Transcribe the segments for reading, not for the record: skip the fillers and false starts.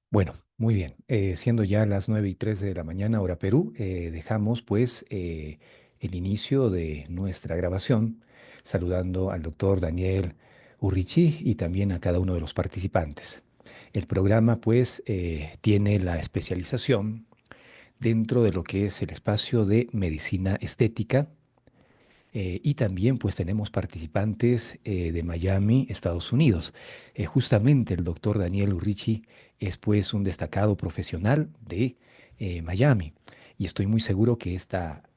Bueno, muy bien. Siendo ya las 9:03 de la mañana, hora Perú, dejamos pues el inicio de nuestra grabación, saludando al doctor Daniel Urrichi y también a cada uno de los participantes. El programa pues tiene la especialización dentro de lo que es el espacio de medicina estética. Y también pues tenemos participantes de Miami, Estados Unidos. Justamente el doctor Daniel Urrichi es pues un destacado profesional de Miami y estoy muy seguro que esta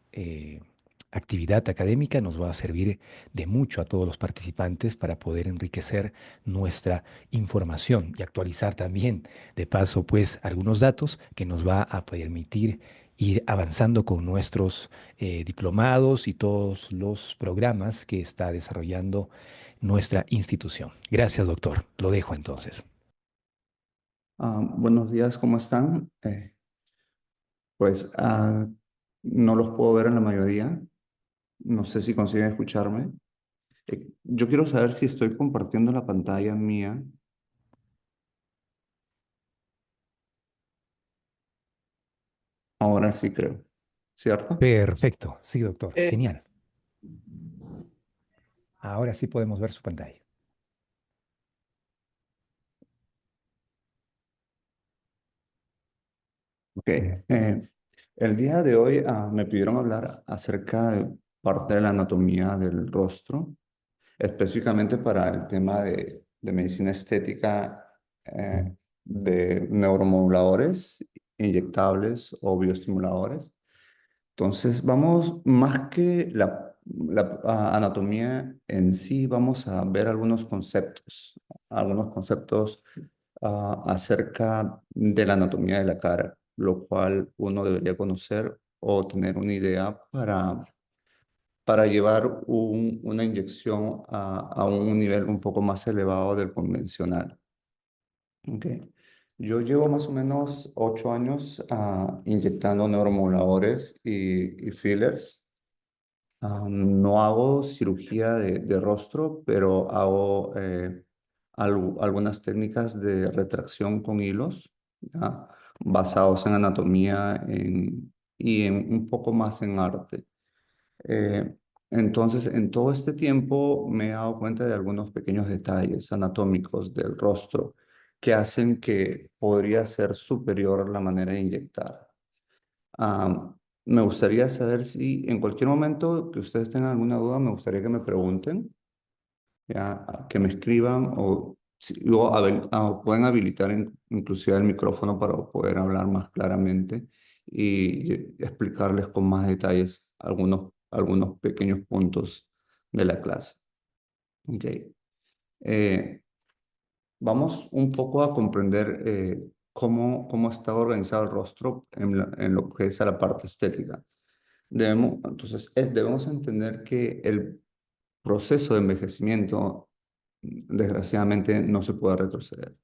actividad académica nos va a servir de mucho a todos los participantes para poder enriquecer nuestra información y actualizar también de paso pues algunos datos que nos va a permitir ir avanzando con nuestros diplomados y todos los programas que está desarrollando nuestra institución. Gracias, doctor. Lo dejo entonces. Buenos días, ¿cómo están? Pues no los puedo ver en la mayoría. No sé si consiguen escucharme. Yo quiero saber si estoy compartiendo la pantalla mía. Ahora sí creo, ¿cierto? Perfecto. Sí, doctor. Eh, Genial. Ahora sí podemos ver su pantalla. ok. El día de hoy me pidieron hablar acerca de parte de la anatomía del rostro, específicamente para el tema de medicina estética, de neuromoduladores, inyectables o bioestimuladores. Entonces, vamos, más que la anatomía en sí, vamos a ver algunos conceptos acerca de la anatomía de la cara, lo cual uno debería conocer o tener una idea para llevar una inyección a un nivel un poco más elevado del convencional. ¿Ok? Yo llevo más o menos 8 años inyectando neuromoduladores y fillers. No hago cirugía de rostro, pero hago algunas técnicas de retracción con hilos, ¿ya? Basados en anatomía y un poco más en arte. Eh, entonces, en todo este tiempo me he dado cuenta de algunos pequeños detalles anatómicos del rostro que hacen que podría ser superior la manera de inyectar. Me gustaría saber si en cualquier momento que ustedes tengan alguna duda, me gustaría que me pregunten, ya, que me escriban o si, luego pueden habilitar inclusive el micrófono para poder hablar más claramente y explicarles con más detalles algunos pequeños puntos de la clase. Ok. Eh, Vamos un poco a comprender cómo está organizado el rostro en lo que es a la parte estética. Debemos entender que el proceso de envejecimiento, desgraciadamente, no se puede retroceder.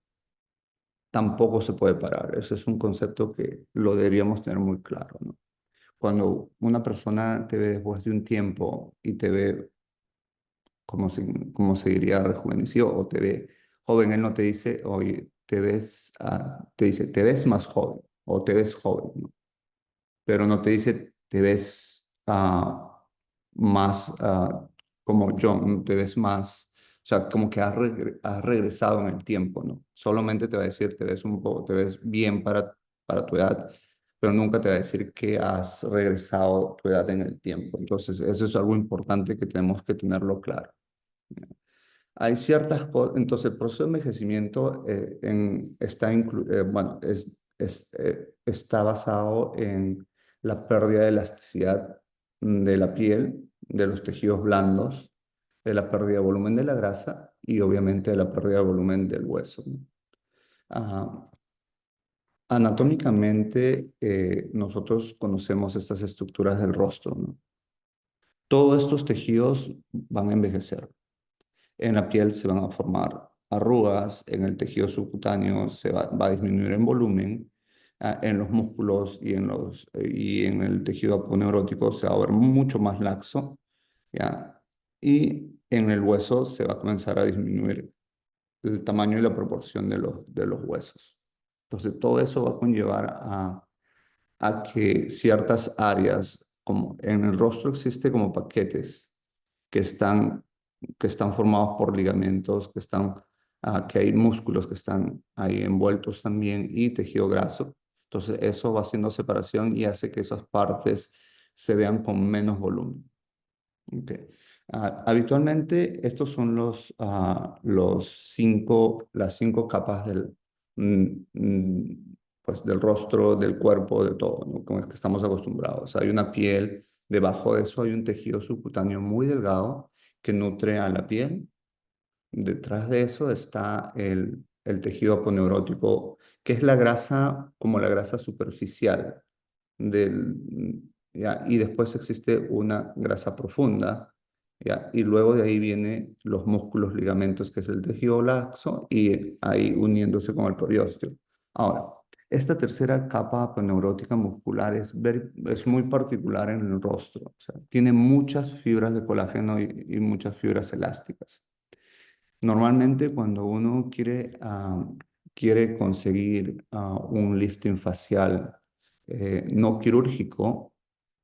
Tampoco se puede parar. Ese es un concepto que lo deberíamos tener muy claro, ¿no? Cuando una persona te ve después de un tiempo y te ve como se diría rejuvenecido o te ve joven, él no te dice, oye, te dice, te ves más joven o te ves joven, ¿no? Pero no te dice, te ves más como John, te ves más, o sea, como que has regresado en el tiempo, ¿no? Solamente te va a decir, te ves un poco, te ves bien para tu edad, pero nunca te va a decir que has regresado a tu edad en el tiempo. Entonces, eso es algo importante que tenemos que tenerlo claro. Hay ciertas cosas, entonces el proceso de envejecimiento bueno, está basado en la pérdida de elasticidad de la piel, de los tejidos blandos, de la pérdida de volumen de la grasa y obviamente de la pérdida de volumen del hueso, ¿no? Ah, Anatómicamente, nosotros conocemos estas estructuras del rostro, ¿no? Todos estos tejidos van a envejecer. En la piel se van a formar arrugas, en el tejido subcutáneo va a disminuir en volumen, en los músculos y en el tejido aponeurótico se va a ver mucho más laxo, ¿ya? Y en el hueso se va a comenzar a disminuir el tamaño y la proporción de los huesos. Entonces, todo eso va a conllevar a que ciertas áreas, como en el rostro existe como paquetes que están, que están formados por ligamentos, que hay músculos que están ahí envueltos también y tejido graso. Entonces, eso va haciendo separación y hace que esas partes se vean con menos volumen. Ok. Habitualmente estos son las cinco capas mm, pues del rostro, del cuerpo, de todo, ¿no? Como es que estamos acostumbrados. Hay una piel, debajo de eso hay un tejido subcutáneo muy delgado que nutre a la piel. Detrás de eso está el tejido aponeurótico, que es la grasa, como la grasa superficial ¿ya? Y después existe una grasa profunda, ¿ya? Y luego de ahí vienen los músculos, ligamentos, que es el tejido laxo, y ahí uniéndose con el periósteo. Ahora, esta tercera capa aponeurótica muscular es muy particular en el rostro, o sea, tiene muchas fibras de colágeno y muchas fibras elásticas. Normalmente cuando uno quiere conseguir un lifting facial no quirúrgico,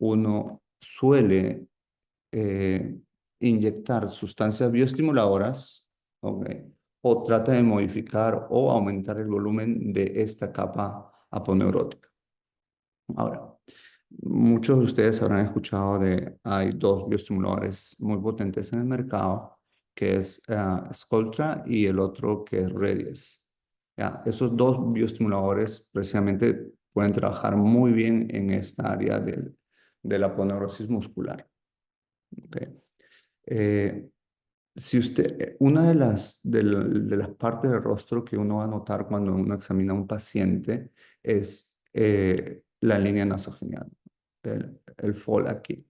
uno suele eh, inyectar sustancias bioestimuladoras, ¿ok? O trata de modificar o aumentar el volumen de esta capa aponeurótica. Ahora, muchos de ustedes habrán escuchado hay dos bioestimuladores muy potentes en el mercado, que es Sculptra y el otro que es Redies. Ya, esos dos bioestimuladores precisamente pueden trabajar muy bien en esta área de la aponeurosis muscular. ¿Ok? Eh, si usted, una de las partes del rostro que uno va a notar cuando uno examina a un paciente es la línea nasogeniana, el fold aquí.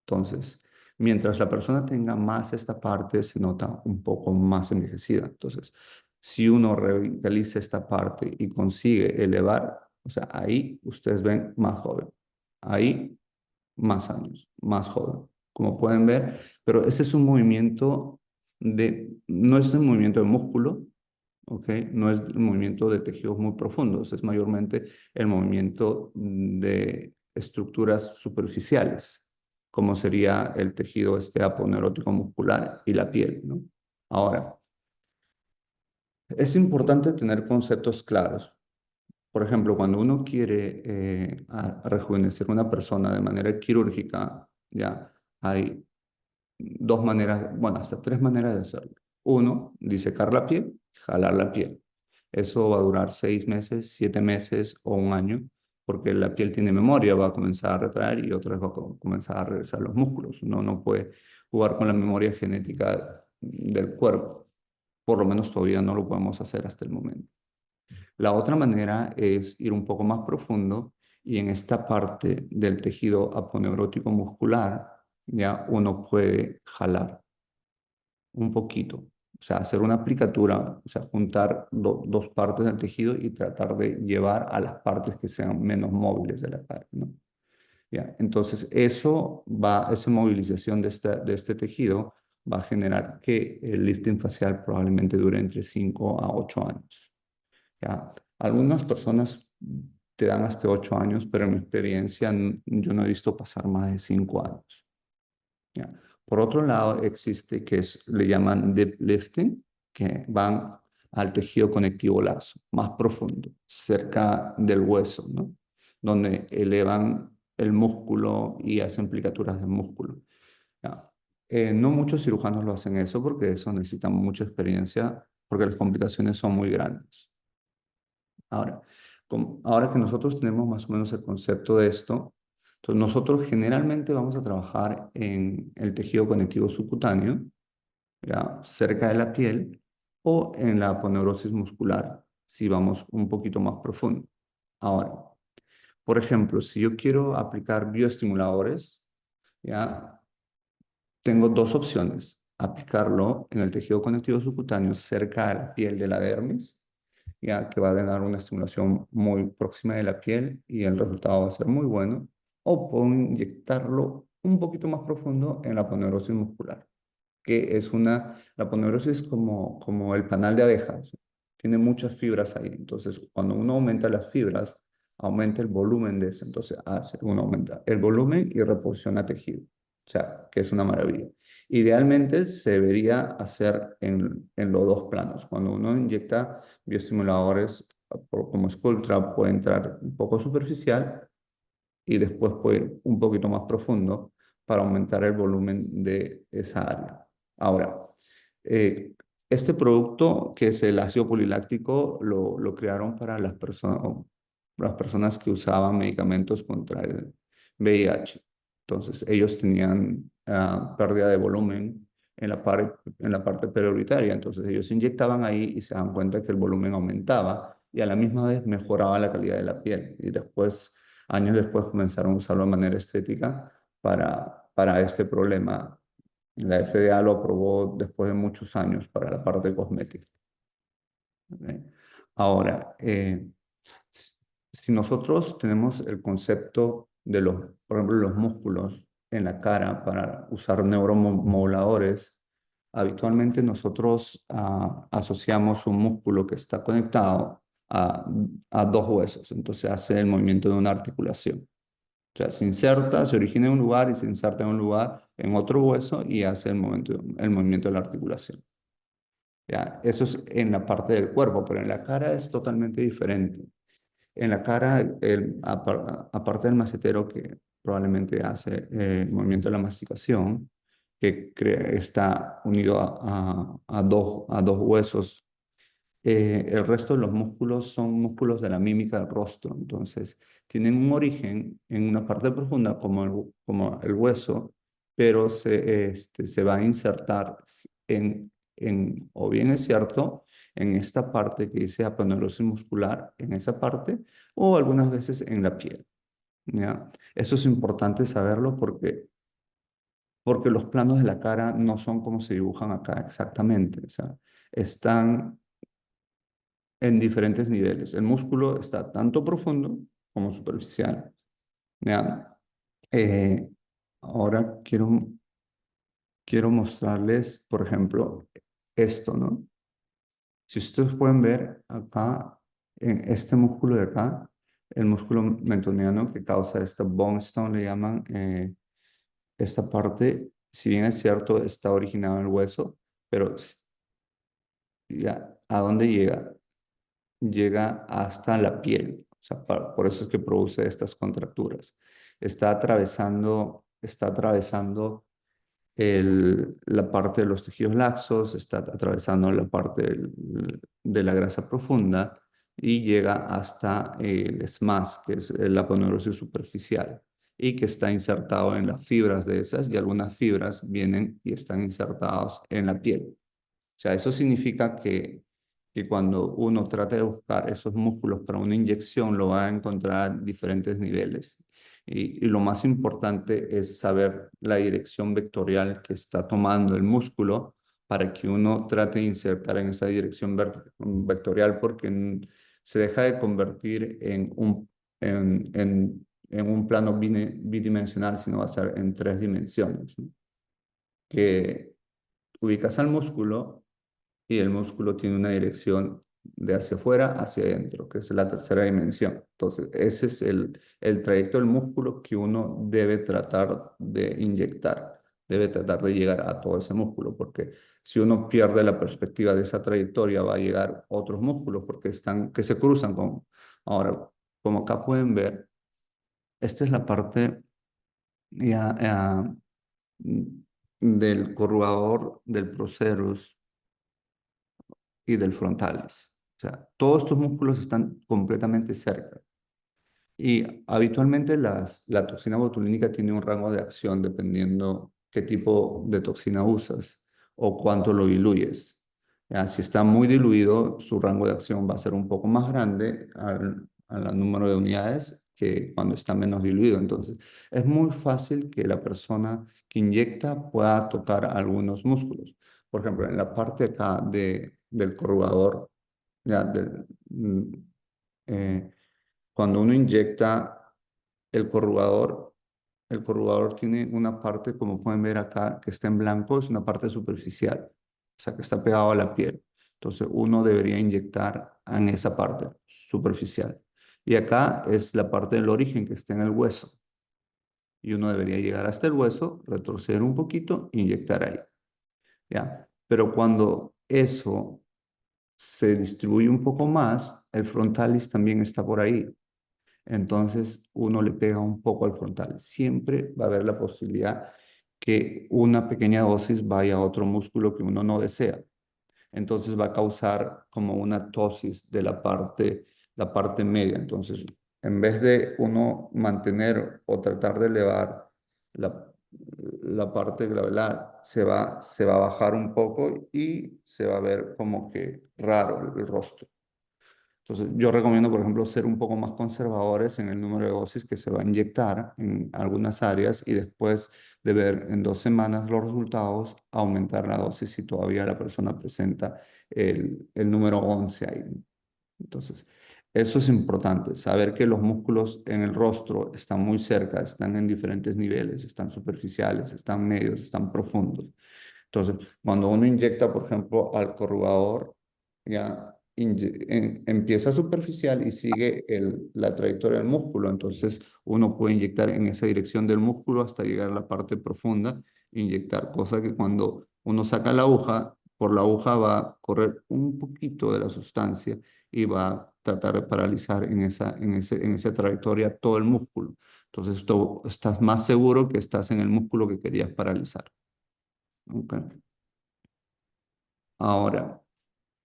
Entonces, mientras la persona tenga más esta parte, se nota un poco más envejecida. Entonces, si uno revitaliza esta parte y consigue elevar, o sea, ahí ustedes ven más joven. Ahí más años, más joven, como pueden ver, pero ese es un movimiento no es un movimiento de músculo, ¿ok? No es un movimiento de tejidos muy profundos, es mayormente el movimiento de estructuras superficiales, como sería el tejido este aponeurótico muscular y la piel, ¿no? Ahora, es importante tener conceptos claros. Por ejemplo, cuando uno quiere rejuvenecer una persona de manera quirúrgica, ya hay dos maneras, bueno, hasta tres maneras de hacerlo. Uno, disecar la piel, jalar la piel. Eso va a durar 6 meses, 7 meses o un año, porque la piel tiene memoria, va a comenzar a retraer y otra vez va a comenzar a regresar los músculos. Uno no puede jugar con la memoria genética del cuerpo. Por lo menos todavía no lo podemos hacer hasta el momento. La otra manera es ir un poco más profundo y en esta parte del tejido aponeurótico muscular ya uno puede jalar un poquito, o sea, hacer una aplicatura, o sea, juntar dos partes del tejido y tratar de llevar a las partes que sean menos móviles de la cara, ¿no? Ya, entonces esa movilización de este tejido va a generar que el lifting facial probablemente dure entre 5 a 8 años. ¿Ya? Algunas personas te dan hasta 8 años, pero en mi experiencia yo no he visto pasar más de 5 años. ¿Ya? Por otro lado, existe le llaman deep lifting, que van al tejido conectivo lazo, más profundo, cerca del hueso, ¿no? Donde elevan el músculo y hacen aplicaturas del músculo. ¿Ya? No muchos cirujanos lo hacen eso porque eso necesita mucha experiencia, porque las complicaciones son muy grandes. Ahora, ahora que nosotros tenemos más o menos el concepto de esto, entonces nosotros generalmente vamos a trabajar en el tejido conectivo subcutáneo, ya cerca de la piel, o en la aponeurosis muscular, si vamos un poquito más profundo. Ahora, por ejemplo, si yo quiero aplicar bioestimuladores, ya tengo dos opciones: aplicarlo en el tejido conectivo subcutáneo cerca de la piel de la dermis, ya que va a dar una estimulación muy próxima de la piel y el resultado va a ser muy bueno, o puedo inyectarlo un poquito más profundo en la aponeurosis muscular, que es la aponeurosis como el panal de abejas. tiene muchas fibras ahí. Entonces, cuando uno aumenta las fibras, aumenta el volumen de eso. Entonces, uno aumenta el volumen y reposiciona tejido. O sea, que es una maravilla. Idealmente se debería hacer en los dos planos. Cuando uno inyecta bioestimuladores como Sculptra, puede entrar un poco superficial y después puede ir un poquito más profundo para aumentar el volumen de esa área. Ahora, eh, este producto, que es el ácido poliláctico, lo crearon para las personas que usaban medicamentos contra el VIH. Entonces, ellos tenían pérdida de volumen en la parte periuretaria. Entonces, ellos inyectaban ahí y se dan cuenta que el volumen aumentaba y a la misma vez mejoraba la calidad de la piel. Y después, años después, comenzaron a usarlo de manera estética para este problema. La FDA lo aprobó después de muchos años para la parte cosmética. ¿Ok? Ahora, si si nosotros tenemos el concepto de por ejemplo, los músculos en la cara para usar neuromoduladores, habitualmente nosotros asociamos un músculo que está conectado a dos huesos, entonces hace el movimiento de una articulación. O sea, se inserta, se origina en un lugar y se inserta en un lugar, en otro hueso y hace el movimiento de la articulación. ¿Ya? Eso es en la parte del cuerpo, pero en la cara es totalmente diferente. En la cara, aparte del macetero que probablemente hace el movimiento de la masticación, que está unido a dos huesos, el resto de los músculos son músculos de la mímica del rostro, entonces tienen un origen en una parte profunda como el hueso, pero se va a insertar o bien es cierto, en esta parte que dice aponeurosis muscular, en esa parte, o algunas veces en la piel. ¿Ya? Eso es importante saberlo porque los planos de la cara no son como se dibujan acá exactamente, o sea, están en diferentes niveles. El músculo está tanto profundo como superficial. ¿Ya? Eh, ahora quiero mostrarles, por ejemplo, esto, ¿no? Si ustedes pueden ver acá, en este músculo de acá, el músculo mentoniano que causa esta bone stone, le llaman esta parte, si bien es cierto, está originado en el hueso, pero ya, ¿a dónde llega? Llega hasta la piel. O sea, por eso es que produce estas contracturas. Está atravesando la parte de los tejidos laxos, está atravesando la parte de la grasa profunda y llega hasta el SMAS, que es la aponeurosis superficial, y que está insertado en las fibras de esas, y algunas fibras vienen y están insertadas en la piel. O sea, eso significa que cuando uno trata de buscar esos músculos para una inyección, lo va a encontrar a diferentes niveles. Y lo más importante es saber la dirección vectorial que está tomando el músculo para que uno trate de insertar en esa dirección vectorial, porque se deja de convertir en un plano bidimensional, sino va a ser en tres dimensiones, ¿no? Que ubicas al músculo y el músculo tiene una dirección de hacia afuera hacia adentro, que es la tercera dimensión. Entonces, ese es el trayecto del músculo que uno debe tratar de inyectar, debe tratar de llegar a todo ese músculo, porque si uno pierde la perspectiva de esa trayectoria, va a llegar otros músculos porque que se cruzan con... Ahora, como acá pueden ver, esta es la parte ya, del corrugador del procerus y del frontalis. O sea, todos estos músculos están completamente cerca. Y habitualmente la toxina botulínica tiene un rango de acción dependiendo qué tipo de toxina usas o cuánto lo diluyes. Ya, si está muy diluido, su rango de acción va a ser un poco más grande al número de unidades que cuando está menos diluido. Entonces, es muy fácil que la persona que inyecta pueda tocar algunos músculos. Por ejemplo, en la parte acá del corrugador, ya, eh, cuando uno inyecta el corrugador, el corrugador tiene una parte, como pueden ver acá, que está en blanco, es una parte superficial, o sea, que está pegado a la piel. Entonces uno debería inyectar en esa parte superficial. Y acá es la parte del origen que está en el hueso. Y uno debería llegar hasta el hueso, retroceder un poquito, inyectar ahí. ¿Ya? Pero cuando eso se distribuye un poco más, el frontalis también está por ahí. Entonces uno le pega un poco al frontal. Siempre va a haber la posibilidad que una pequeña dosis vaya a otro músculo que uno no desea. Entonces va a causar como una tosis de la parte media. Entonces, en vez de uno mantener o tratar de elevar la, la parte glabellar, se va a bajar un poco y se va a ver como que raro el rostro. Entonces, yo recomiendo, por ejemplo, ser un poco más conservadores en el número de dosis que se va a inyectar en algunas áreas y después de ver en 2 semanas los resultados, aumentar la dosis si todavía la persona presenta el número 11 ahí. Entonces, eso es importante, saber que los músculos en el rostro están muy cerca, están en diferentes niveles, están superficiales, están medios, están profundos. Entonces, cuando uno inyecta, por ejemplo, al corrugador, ya empieza superficial y sigue la trayectoria del músculo. Entonces, uno puede inyectar en esa dirección del músculo hasta llegar a la parte profunda, inyectar, cosa que cuando uno saca la aguja, por la aguja va a correr un poquito de la sustancia y va a tratar de paralizar en esa trayectoria todo el músculo. Entonces, esto, estás más seguro que estás en el músculo que querías paralizar. ¿Ok? Ahora,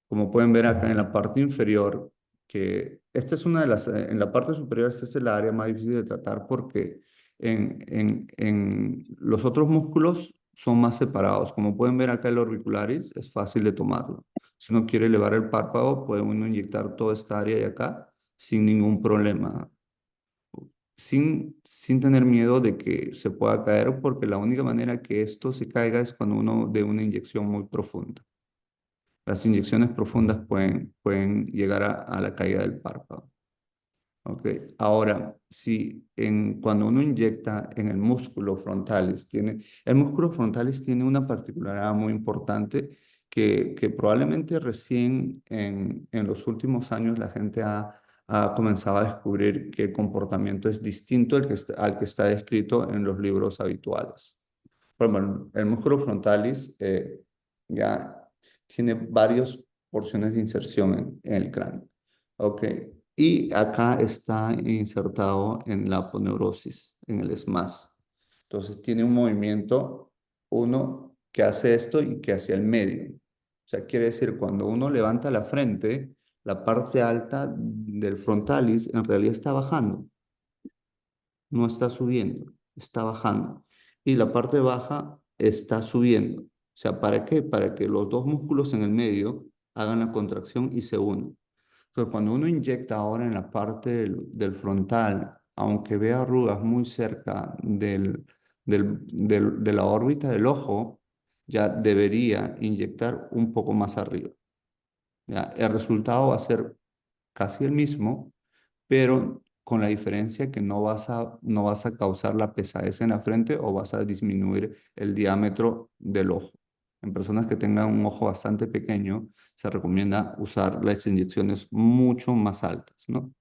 como pueden ver acá en la parte inferior, que esta es una de las, en la parte superior esta es el área más difícil de tratar porque en los otros músculos son más separados. Como pueden ver acá el orbicularis es fácil de tomarlo. Si uno quiere elevar el párpado, puede uno inyectar toda esta área de acá sin ningún problema, sin tener miedo de que se pueda caer, porque la única manera que esto se caiga es cuando uno dé una inyección muy profunda. Las inyecciones profundas pueden llegar a la caída del párpado. ¿Ok? Ahora, si cuando uno inyecta en el músculo frontalis, el músculo frontalis tiene una particularidad muy importante que probablemente recién en los últimos años la gente ha comenzado a descubrir que el comportamiento es distinto al que está descrito en los libros habituales. Bueno, el músculo frontalis ya tiene varias porciones de inserción en el cráneo. ¿Ok? Y acá está insertado en la aponeurosis, en el SMAS. Entonces tiene un movimiento, uno que hace esto y que hacia el medio. O sea, quiere decir, cuando uno levanta la frente, la parte alta del frontalis en realidad está bajando, no está subiendo, está bajando. Y la parte baja está subiendo. O sea, ¿para qué? Para que los dos músculos en el medio hagan la contracción y se unan. Entonces, cuando uno inyecta ahora en la parte del frontal, aunque vea arrugas muy cerca de la órbita del ojo, ya debería inyectar un poco más arriba. ¿Ya? El resultado va a ser casi el mismo, pero con la diferencia que no vas a causar la pesadez en la frente o vas a disminuir el diámetro del ojo. En personas que tengan un ojo bastante pequeño, se recomienda usar las inyecciones mucho más altas, ¿no?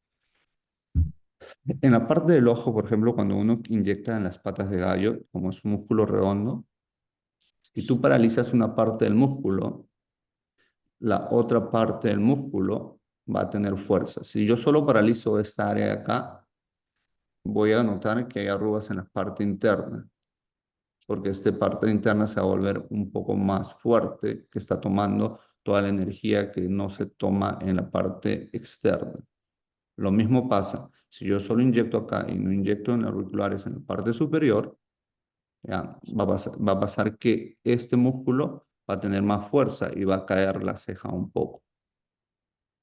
En la parte del ojo, por ejemplo, cuando uno inyecta en las patas de gallo, como es un músculo redondo, si tú paralizas una parte del músculo, la otra parte del músculo va a tener fuerza. Si yo solo paralizo esta área de acá, voy a notar que hay arrugas en la parte interna, porque esta parte interna se va a volver un poco más fuerte, que está tomando toda la energía que no se toma en la parte externa. Lo mismo pasa, si yo solo inyecto acá y no inyecto en auriculares en la parte superior, ya, va a pasar que este músculo va a tener más fuerza y va a caer la ceja un poco.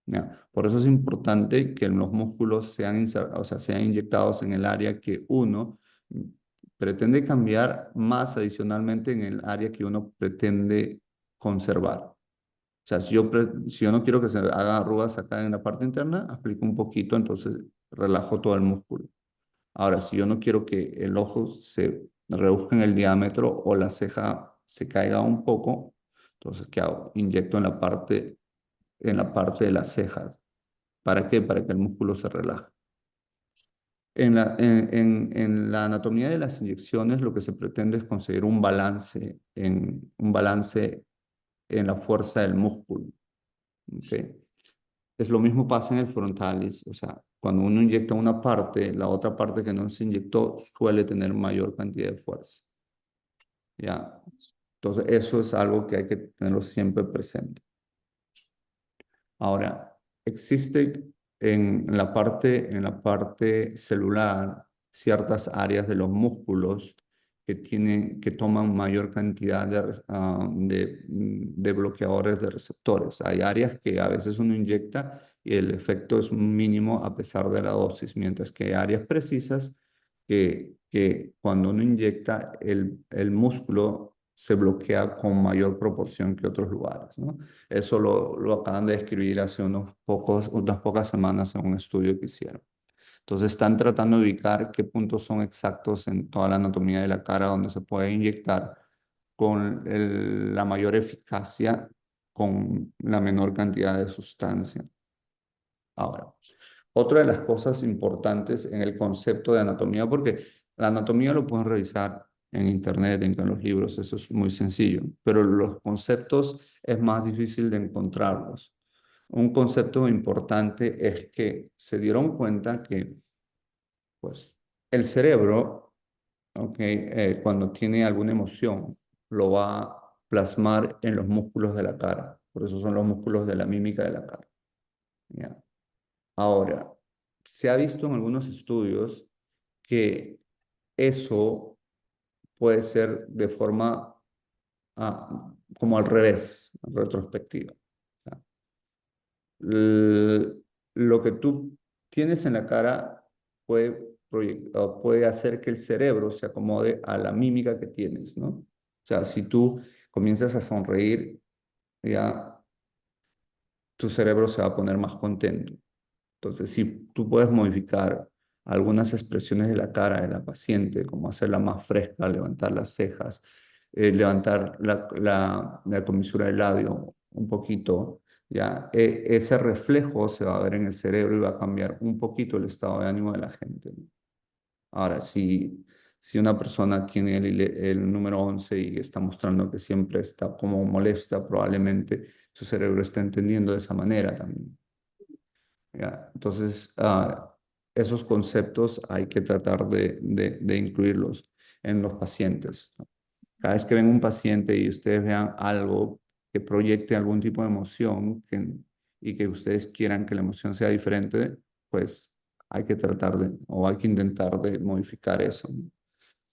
¿Ya? Por eso es importante que los músculos o sea, sean inyectados en el área que uno pretende cambiar, más adicionalmente en el área que uno pretende conservar. O sea, si yo no quiero que se hagan arrugas acá en la parte interna, aplico un poquito, entonces relajo todo el músculo. Ahora, si yo no quiero que el ojo se reduzca en el diámetro o la ceja se caiga un poco, entonces, ¿qué hago? Inyecto en la parte en la parte de las cejas. ¿Para qué? Para que el músculo se relaje. En la anatomía de las inyecciones lo que se pretende es conseguir un balance en la fuerza del músculo. ¿Ok? Es lo mismo pasa en el frontalis, o sea, cuando uno inyecta una parte, la otra parte que no se inyectó suele tener mayor cantidad de fuerza. ¿Ya? Entonces, eso es algo que hay que tenerlo siempre presente. Ahora, existe en la parte celular ciertas áreas de los músculos que toman mayor cantidad de bloqueadores de receptores. Hay áreas que a veces uno inyecta y el efecto es mínimo a pesar de la dosis, mientras que hay áreas precisas que cuando uno inyecta el músculo se bloquea con mayor proporción que otros lugares, ¿no? Eso lo acaban de describir hace unas pocas semanas en un estudio que hicieron. Entonces están tratando de ubicar qué puntos son exactos en toda la anatomía de la cara donde se puede inyectar con la mayor eficacia, con la menor cantidad de sustancia. Ahora, otra de las cosas importantes en el concepto de anatomía, porque la anatomía lo pueden revisar en internet, en los libros, eso es muy sencillo, pero los conceptos es más difícil de encontrarlos. Un concepto importante es que se dieron cuenta que, pues, el cerebro, okay, cuando tiene alguna emoción, lo va a plasmar en los músculos de la cara. Por eso son los músculos de la mímica de la cara. ¿Ya? Ahora, se ha visto en algunos estudios que eso puede ser de forma como al revés, retrospectiva. O sea, lo que tú tienes en la cara puede hacer que el cerebro se acomode a la mímica que tienes, ¿no? O sea, si tú comienzas a sonreír, ya tu cerebro se va a poner más contento. Entonces, si tú puedes modificar algunas expresiones de la cara de la paciente, como hacerla más fresca, levantar las cejas, levantar la comisura del labio un poquito, ya, ese reflejo se va a ver en el cerebro y va a cambiar un poquito el estado de ánimo de la gente, ¿no? Ahora, si una persona tiene el número 11 y está mostrando que siempre está como molesta, probablemente su cerebro está entendiendo de esa manera también. ¿Ya? Entonces, esos conceptos hay que tratar de incluirlos en los pacientes, ¿no? Cada vez que ven un paciente y ustedes vean algo que proyecte algún tipo de emoción y que ustedes quieran que la emoción sea diferente, pues hay que tratar o hay que intentar de modificar eso, ¿no?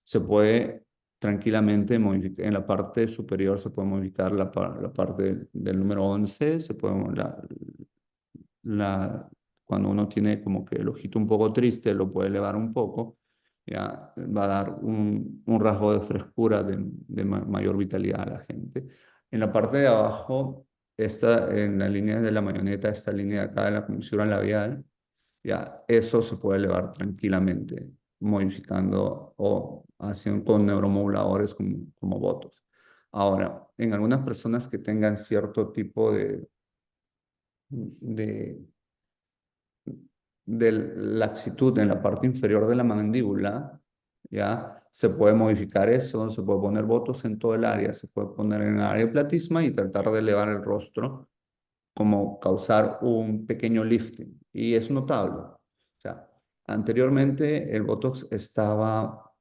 Se puede tranquilamente modificar, en la parte superior se puede modificar la parte del número 11, la, cuando uno tiene como que el ojito un poco triste, lo puede elevar un poco, ya va a dar un rasgo de frescura, de mayor vitalidad a la gente. En la parte de abajo, en la línea de la marioneta, esta línea de acá de la comisura labial, ya eso se puede elevar tranquilamente, modificando o haciendo con neuromoduladores como Botox. Ahora, en algunas personas que tengan cierto tipo de de laxitud en la parte inferior de la mandíbula, ¿ya? Se puede modificar eso, se puede poner botox en todo el área, se puede poner en el área de platisma y tratar de elevar el rostro, como causar un pequeño lifting. Y es notable. O sea, anteriormente el botox estaba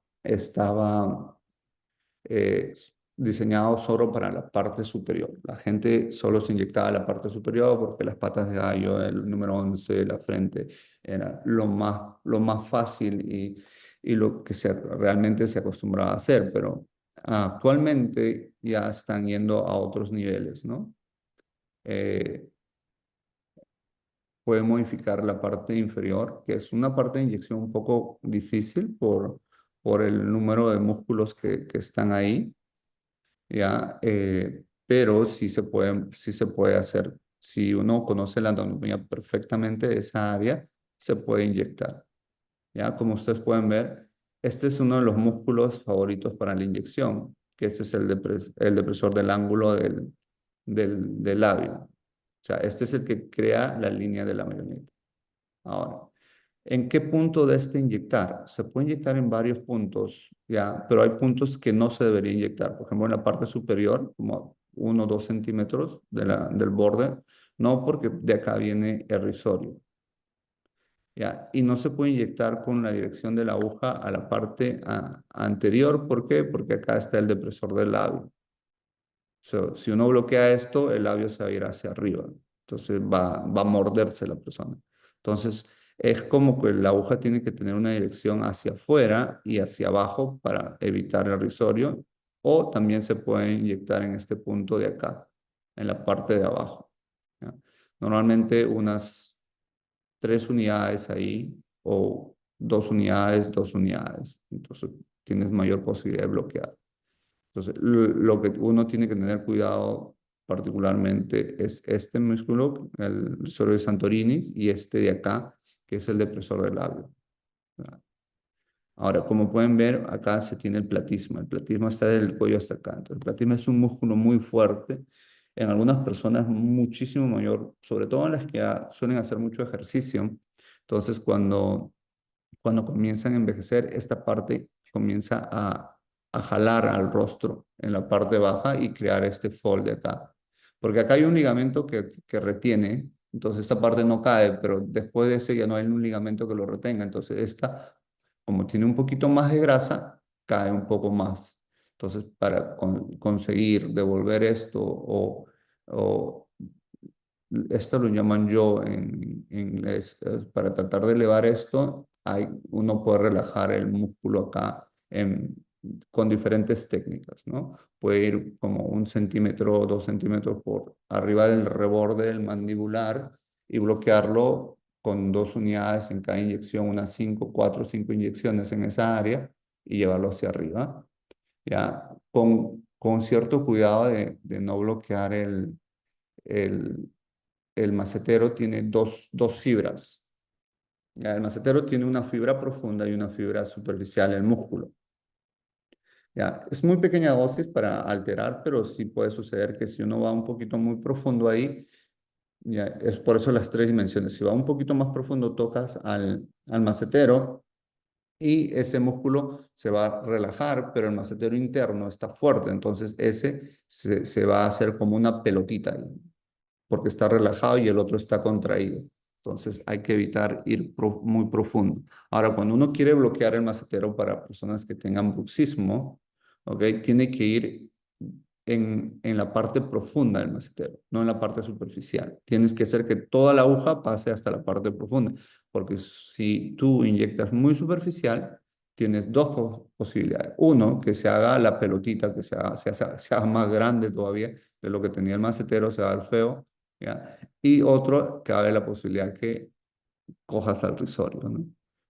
eh, diseñado solo para la parte superior. La gente solo se inyectaba la parte superior porque las patas de gallo, el número 11, la frente, era lo más fácil y lo que realmente se acostumbraba a hacer, pero actualmente ya están yendo a otros niveles, ¿no? Eh, Puede modificar la parte inferior, que es una parte de inyección un poco difícil por el número de músculos que están ahí, ¿ya? Pero sí se puede hacer. Si uno conoce la anatomía perfectamente de esa área, se puede inyectar, ¿ya? Como ustedes pueden ver, este es uno de los músculos favoritos para la inyección, que este es el depresor del ángulo del labio. O sea, este es el que crea la línea de la marioneta. Ahora, ¿en qué punto de este inyectar? Se puede inyectar en varios puntos, ya, pero hay puntos que no se debería inyectar. Por ejemplo, en la parte superior, como 1 o 2 centímetros del borde, no porque de acá viene el rizorio. ¿Ya? Y no se puede inyectar con la dirección de la aguja a la parte anterior. ¿Por qué? Porque acá está el depresor del labio. So, si uno bloquea esto, el labio se va a ir hacia arriba. Entonces va a morderse la persona. Entonces, es como que la aguja tiene que tener una dirección hacia afuera y hacia abajo para evitar el risorio. O también se puede inyectar en este punto de acá, en la parte de abajo. ¿Ya? Normalmente unas 3 unidades ahí o 2 unidades, 2 unidades. Entonces, tienes mayor posibilidad de bloquear. Entonces, lo que uno tiene que tener cuidado particularmente es este músculo, el risorio de Santorini, y este de acá, que es el depresor del labio. ¿Verdad? Ahora, como pueden ver, acá se tiene el platisma. El platisma está del cuello hasta acá. Entonces, el platisma es un músculo muy fuerte. En algunas personas muchísimo mayor, sobre todo en las que suelen hacer mucho ejercicio. Entonces, cuando comienzan a envejecer, esta parte comienza a jalar al rostro en la parte baja y crear este fold de acá. Porque acá hay un ligamento que retiene, entonces esta parte no cae, pero después de ese ya no hay un ligamento que lo retenga. Entonces esta, como tiene un poquito más de grasa, cae un poco más. Entonces, para conseguir devolver esto o esto lo llaman yo en inglés. Para tratar de elevar esto, uno puede relajar el músculo acá con diferentes técnicas, ¿no? Puede ir como 1 centímetro o 2 centímetros por arriba del reborde del mandibular y bloquearlo con 2 unidades en cada inyección, unas 5, 4, 5 inyecciones en esa área y llevarlo hacia arriba, ¿ya? Con cierto cuidado de no bloquear el, el macetero tiene dos fibras. Ya, el macetero tiene una fibra profunda y una fibra superficial, el músculo. Ya, es muy pequeña dosis para alterar, pero sí puede suceder que si uno va un poquito muy profundo ahí, ya, es por eso las 3 dimensiones. Si va un poquito más profundo, tocas al macetero y ese músculo se va a relajar, pero el macetero interno está fuerte, entonces ese se va a hacer como una pelotita ahí, porque está relajado y el otro está contraído. Entonces hay que evitar ir muy profundo. Ahora, cuando uno quiere bloquear el macetero para personas que tengan bruxismo, ¿ok? Tiene que ir en la parte profunda del macetero, no en la parte superficial. Tienes que hacer que toda la aguja pase hasta la parte profunda, porque si tú inyectas muy superficial, tienes dos posibilidades. Uno, que se haga la pelotita, que se haga más grande todavía de lo que tenía el macetero, se va a ver feo, ¿ya? Y otro, que abre la posibilidad que cojas al risorio, ¿no?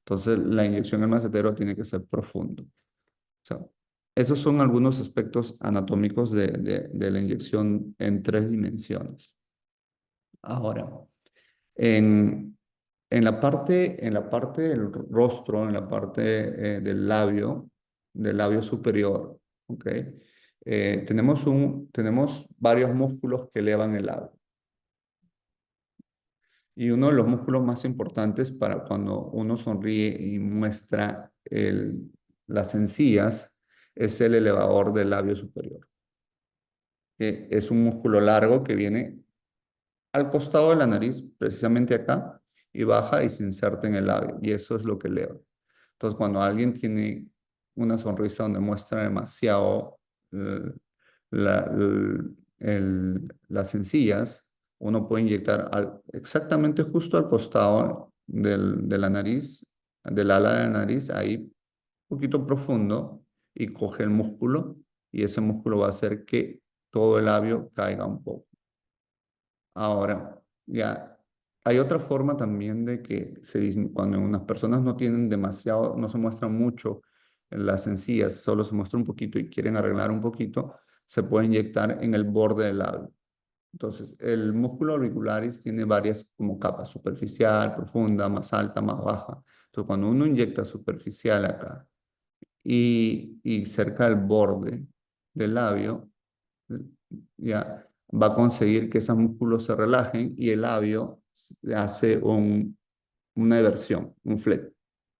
Entonces, la inyección al macetero tiene que ser profundo. O sea, esos son algunos aspectos anatómicos de la inyección en 3 dimensiones. Ahora, en, en la parte del rostro, en la parte del labio superior, ¿ok? Tenemos varios músculos que elevan el labio. Y uno de los músculos más importantes para cuando uno sonríe y muestra las encías es el elevador del labio superior, que es un músculo largo que viene al costado de la nariz, precisamente acá, y baja y se inserta en el labio, y eso es lo que eleva. Entonces, cuando alguien tiene una sonrisa donde muestra demasiado eh, las encías, uno puede inyectar exactamente justo al costado de la nariz, del ala de la nariz, ahí un poquito profundo, y coge el músculo, y ese músculo va a hacer que todo el labio caiga un poco. Ahora, ya, hay otra forma también de que cuando unas personas no tienen demasiado, no se muestran mucho en las encías, solo se muestra un poquito y quieren arreglar un poquito, se puede inyectar en el borde del labio. Entonces, el músculo auricularis tiene varias como capas, superficial, profunda, más alta, más baja. Entonces, cuando uno inyecta superficial acá y cerca del borde del labio, ya, va a conseguir que esos músculos se relajen y el labio hace una eversión, un flex.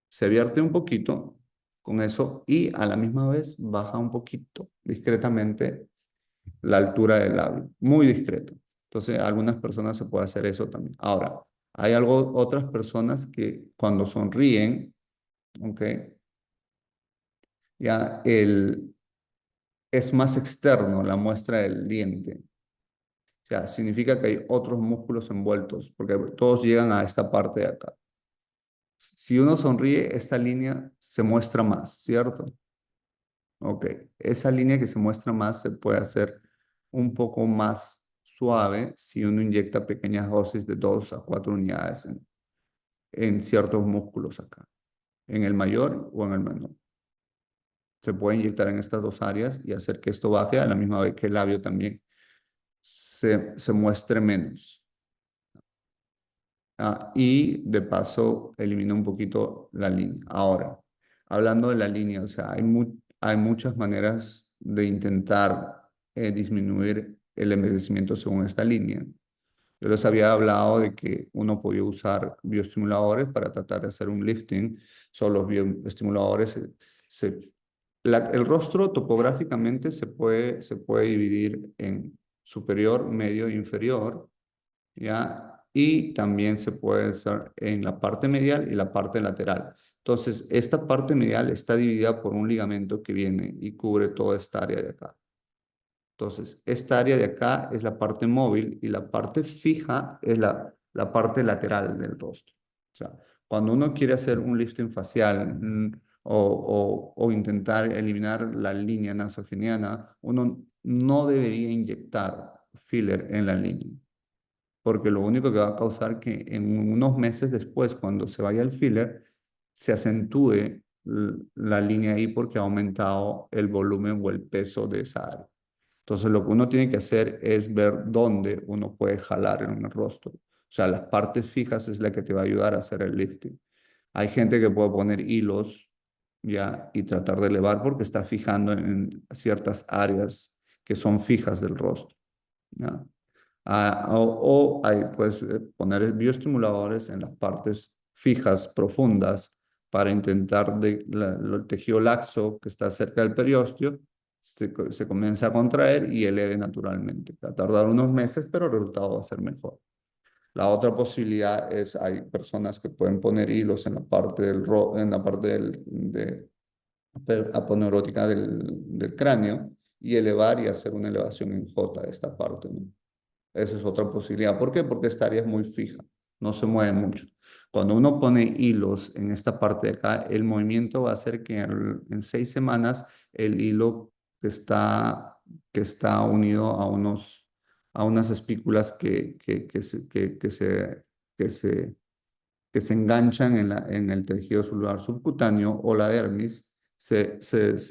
Se vierte un poquito con eso y a la misma vez baja un poquito discretamente la altura del labio, muy discreto. Entonces, a algunas personas se puede hacer eso también. Ahora, hay otras personas que cuando sonríen, ¿ok? Ya es más externo la muestra del diente. O sea, significa que hay otros músculos envueltos, porque todos llegan a esta parte de acá. Si uno sonríe, esta línea se muestra más, ¿cierto? Ok, esa línea que se muestra más se puede hacer un poco más suave si uno inyecta pequeñas dosis de 2 a 4 unidades en ciertos músculos acá, en el mayor o en el menor. Se puede inyectar en estas dos áreas y hacer que esto baje a la misma vez que el labio también se muestre menos. Y de paso elimina un poquito la línea. Ahora, hablando de la línea, o sea, hay muchas maneras de intentar disminuir el envejecimiento según esta línea. Yo les había hablado de que uno podía usar bioestimuladores para tratar de hacer un lifting. Son los bioestimuladores. Se- el rostro topográficamente se puede dividir en superior, medio e inferior. ¿Ya? Y también se puede usar en la parte medial y la parte lateral. Entonces, esta parte medial está dividida por un ligamento que viene y cubre toda esta área de acá. Entonces, esta área de acá es la parte móvil y la parte fija es la parte lateral del rostro. O sea, cuando uno quiere hacer un lifting facial o intentar eliminar la línea nasogeniana, uno no debería inyectar filler en la línea porque lo único que va a causar que en unos meses después, cuando se vaya el filler, se acentúe la línea ahí porque ha aumentado el volumen o el peso de esa área. Entonces, lo que uno tiene que hacer es ver dónde uno puede jalar en el rostro. O sea, las partes fijas es la que te va a ayudar a hacer el lifting. Hay gente que puede poner hilos ya y tratar de elevar porque está fijando en ciertas áreas que son fijas del rostro. ¿Ya? Puedes poner bioestimuladores en las partes fijas, profundas, para intentar el tejido laxo que está cerca del periósteo se comienza a contraer y eleve naturalmente. Va a tardar unos meses, pero el resultado va a ser mejor. La otra posibilidad es, hay personas que pueden poner hilos en la parte en la parte de aponeurótica del cráneo y elevar y hacer una elevación en J de esta parte, ¿no? Esa es otra posibilidad. ¿Por qué? Porque esta área es muy fija, no se mueve mucho. Cuando uno pone hilos en esta parte de acá, el movimiento va a hacer que en 6 semanas el hilo que está unido a unas espículas que se enganchan en el tejido celular subcutáneo o la dermis, se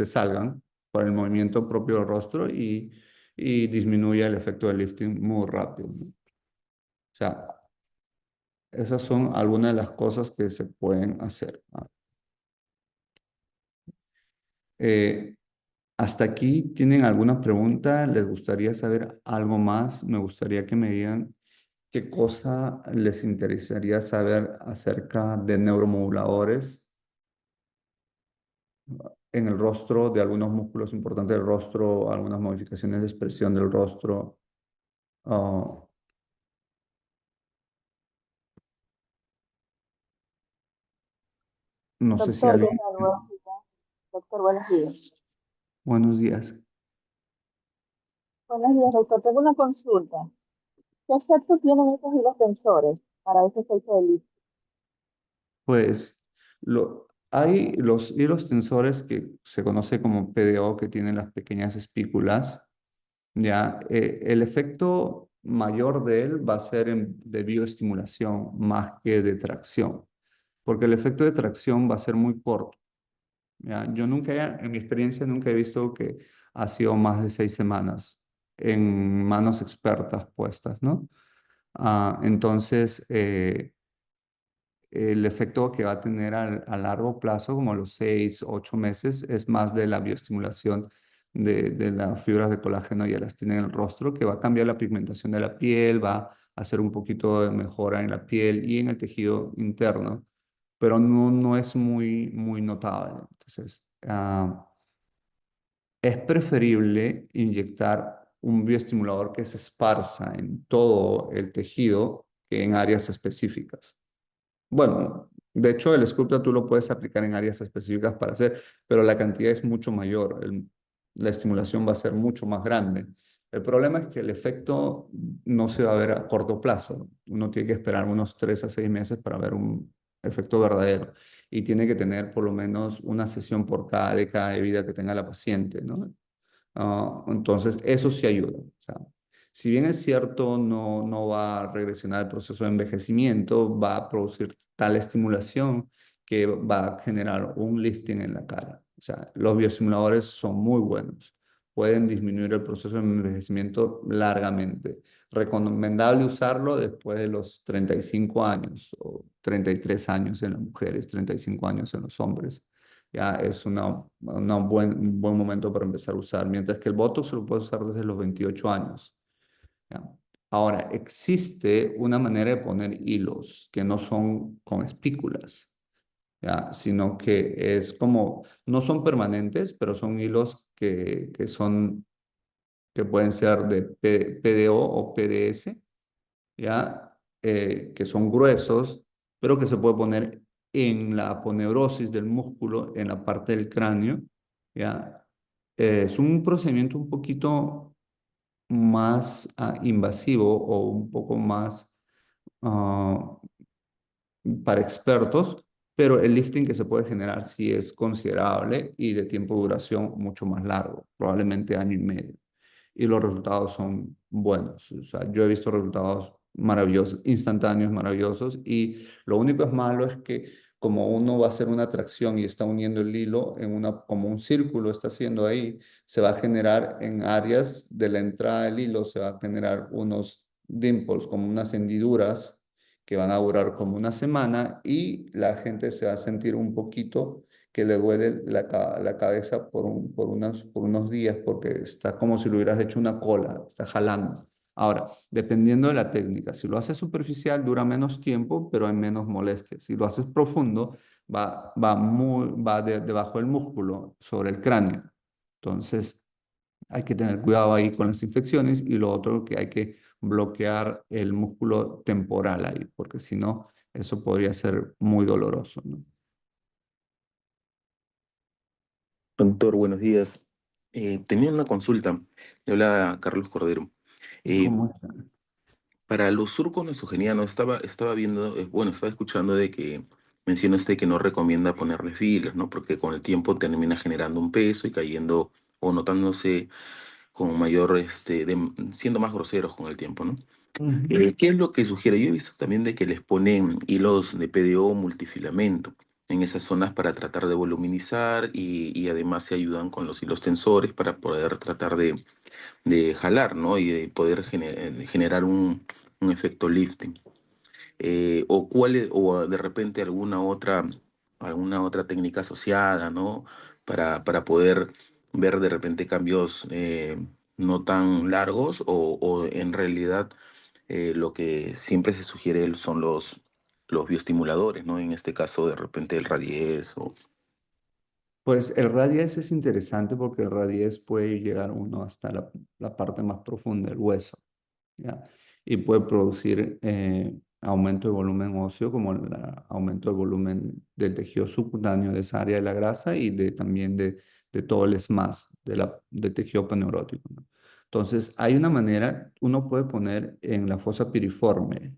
salgan por el movimiento propio del rostro y disminuye el efecto del lifting muy rápido, ¿no? O sea, esas son algunas de las cosas que se pueden hacer, ¿no? Eh, ¿Hasta aquí tienen alguna pregunta? ¿Les gustaría saber algo más? Me gustaría que me digan qué cosa les interesaría saber acerca de neuromoduladores en el rostro, de algunos músculos importantes del rostro, algunas modificaciones de expresión del rostro. Ah, no sé si Doctor, ¿qué alguien... tal? Buenos días. Doctor, buenos días. Buenos días. Buenos días, doctor. Tengo una consulta. ¿Qué efecto tienen estos hilos tensores para ese efecto de lista? Pues hay los hilos tensores que se conoce como PDO, que tienen las pequeñas espículas. Ya, el efecto mayor de él va a ser de bioestimulación más que de tracción, porque el efecto de tracción va a ser muy corto. ¿Ya? Yo nunca, en mi experiencia, nunca he visto que ha sido más de 6 semanas en manos expertas puestas, ¿no? Entonces, el efecto que va a tener a largo plazo, como los 6, 8 meses, es más de la bioestimulación de las fibras de colágeno y elastina en el rostro, que va a cambiar la pigmentación de la piel, va a hacer un poquito de mejora en la piel y en el tejido interno, pero no es muy notable. Entonces, es preferible inyectar un bioestimulador que se esparza en todo el tejido que en áreas específicas. Bueno, de hecho, el Sculptra tú lo puedes aplicar en áreas específicas para hacer, pero la cantidad es mucho mayor. La estimulación va a ser mucho más grande. El problema es que el efecto no se va a ver a corto plazo. Uno tiene que esperar unos 3 a 6 meses para ver un efecto verdadero. Y tiene que tener por lo menos una sesión por cada década de vida que tenga la paciente, ¿no? Entonces, eso sí ayuda. O sea, si bien es cierto, no va a regresionar el proceso de envejecimiento, va a producir tal estimulación que va a generar un lifting en la cara. O sea, los bioestimuladores son muy buenos. Pueden disminuir el proceso de envejecimiento largamente. Recomendable usarlo después de los 35 años o 33 años en las mujeres, 35 años en los hombres. Ya es un buen momento para empezar a usar, mientras que el Botox lo puedes usar desde los 28 años. ¿Ya? Ahora, existe una manera de poner hilos que no son con espículas, ¿ya? Sino que es como, no son permanentes, pero son hilos que pueden ser de PDO o PDS, ¿ya? Que son gruesos, pero que se puede poner en la aponeurosis del músculo, en la parte del cráneo, ¿ya? Es un procedimiento un poquito más invasivo o un poco más ah, para expertos, pero el lifting que se puede generar sí es considerable y de tiempo de duración mucho más largo, probablemente año y medio. Y los resultados son buenos. O sea, yo he visto resultados maravillosos, instantáneos, maravillosos, y lo único es malo es que como uno va a hacer una tracción y está uniendo el hilo en como un círculo está haciendo ahí, se va a generar en áreas de la entrada del hilo, se va a generar unos dimples, como unas hendiduras que van a durar como una semana y la gente se va a sentir un poquito que le duele la cabeza por unos días porque está como si lo hubieras hecho una cola, está jalando. Ahora, dependiendo de la técnica, si lo haces superficial dura menos tiempo, pero hay menos molestia. Si lo haces profundo, va debajo del músculo, sobre el cráneo. Entonces, hay que tener cuidado ahí con las infecciones y lo otro que hay que bloquear el músculo temporal ahí, porque si no, eso podría ser muy doloroso, ¿no? Doctor, buenos días. Tenía una consulta. Le habla Carlos Cordero. Eh, ¿Cómo está? para los surcos nasogenianos, estaba viendo, bueno, estaba escuchando de que menciona usted que no recomienda ponerle fillers, ¿no? Porque con el tiempo termina generando un peso y cayendo o notándose con mayor, siendo más groseros con el tiempo, ¿no? Ujú. ¿Qué es lo que sugiere? Yo he visto también de que les ponen hilos de PDO multifilamento en esas zonas para tratar de voluminizar y además se ayudan con los hilos tensores para poder tratar de jalar, ¿no? Y de poder generar un efecto lifting. O de repente alguna otra técnica asociada, ¿no? Para poder ver de repente cambios no tan largos o en realidad lo que siempre se sugiere son los bioestimuladores, ¿no? En este caso, de repente el Radies o... Pues el radies es interesante porque el radies puede llegar uno hasta la parte más profunda del hueso, ¿ya? Y puede producir aumento de volumen óseo, como el aumento de volumen del tejido subcutáneo de esa área de la grasa y también de todo el SMAS, del tejido paneurótico, ¿no? Entonces, hay una manera, uno puede poner en la fosa piriforme,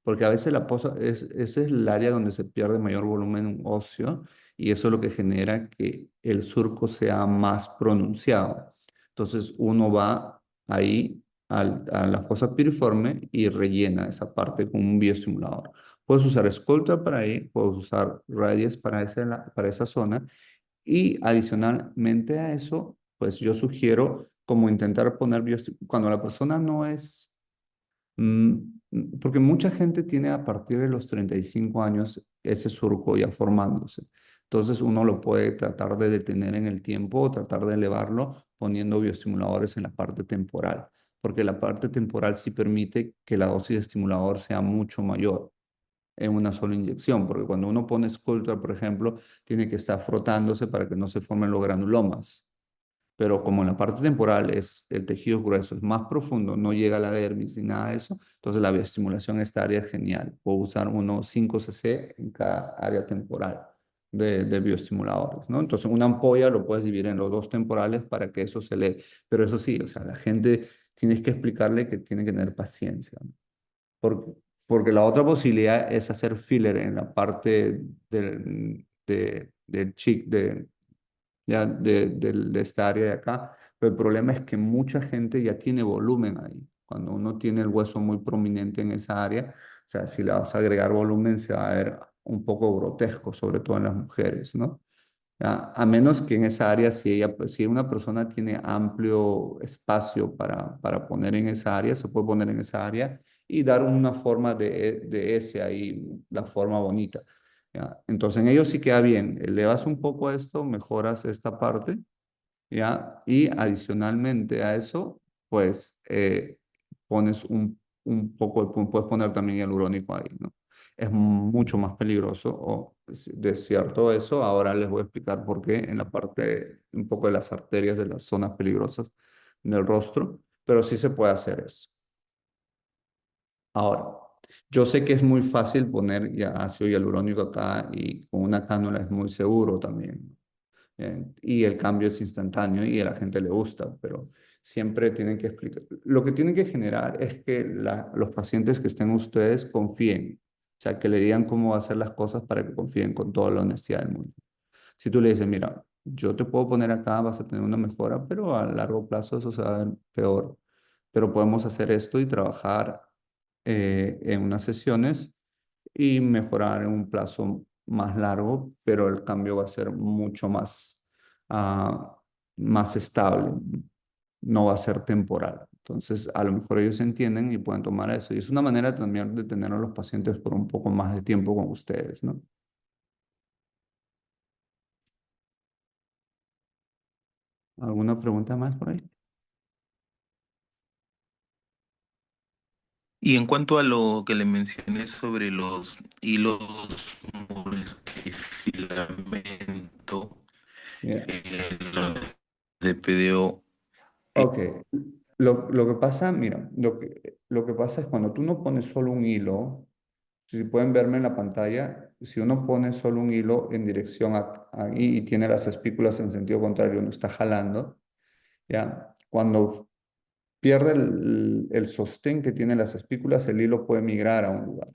porque a veces ese es el área donde se pierde mayor volumen óseo y eso es lo que genera que el surco sea más pronunciado. Entonces uno va ahí a la fosa piriforme y rellena esa parte con un bioestimulador. Puedes usar Sculptra para ahí, puedes usar Radies para esa zona y adicionalmente a eso, pues yo sugiero como intentar poner cuando la persona no es porque mucha gente tiene a partir de los 35 años ese surco ya formándose. Entonces uno lo puede tratar de detener en el tiempo o tratar de elevarlo poniendo bioestimuladores en la parte temporal, porque la parte temporal sí permite que la dosis de estimulador sea mucho mayor en una sola inyección, porque cuando uno pone Sculptra, por ejemplo, tiene que estar frotándose para que no se formen los granulomas. Pero como en la parte temporal es el tejido grueso, es más profundo, no llega a la dermis ni nada de eso, entonces la bioestimulación en esta área es genial. Puedo usar unos 5 cc en cada área temporal de bioestimuladores, ¿no? Entonces una ampolla lo puedes dividir en los dos temporales para que eso se le... Pero eso sí, o sea, la gente tienes que explicarle que tiene que tener paciencia, ¿no? Porque, porque la otra posibilidad es hacer filler en la parte del chic, ya de esta área de acá, pero el problema es que mucha gente ya tiene volumen ahí. Cuando uno tiene el hueso muy prominente en esa área, o sea, si le vas a agregar volumen, se va a ver un poco grotesco, sobre todo en las mujeres, ¿no? ¿Ya? A menos que en esa área, si una persona tiene amplio espacio para poner en esa área, se puede poner en esa área y dar una forma de S ahí, la forma bonita. ¿Ya? Entonces en ellos sí queda bien. Elevas un poco esto, mejoras esta parte, ¿ya? Y adicionalmente a eso, pues pones un poco, puedes poner también hialurónico ahí, ¿no? Es mucho más peligroso, o de cierto eso, ahora les voy a explicar por qué en la parte, un poco de las arterias de las zonas peligrosas del rostro, pero sí se puede hacer eso. Ahora, yo sé que es muy fácil poner ya ácido hialurónico acá y con una cánula es muy seguro también. Y el cambio es instantáneo y a la gente le gusta, pero siempre tienen que explicar. Lo que tienen que generar es que los pacientes que estén ustedes confíen, o sea, que le digan cómo hacer las cosas para que confíen con toda la honestidad del mundo. Si tú le dices, mira, yo te puedo poner acá, vas a tener una mejora, pero a largo plazo eso se va a ver peor. Pero podemos hacer esto y trabajar en unas sesiones y mejorar en un plazo más largo, pero el cambio va a ser mucho ah, más estable, no va a ser temporal. Entonces, a lo mejor ellos entienden y pueden tomar eso. Y es una manera también de tener a los pacientes por un poco más de tiempo con ustedes, ¿no? ¿Alguna pregunta más por ahí? Y en cuanto a lo que le mencioné sobre los hilos multifilamento, Mira, los de PDO, ok. Lo que pasa, mira, lo que pasa es cuando tú no pones solo un hilo, si pueden verme en la pantalla, si uno pone solo un hilo en dirección ahí y tiene las espículas en sentido contrario, uno está jalando, ¿ya? Cuando pierde el sostén que tiene las espículas, el hilo puede migrar a un lugar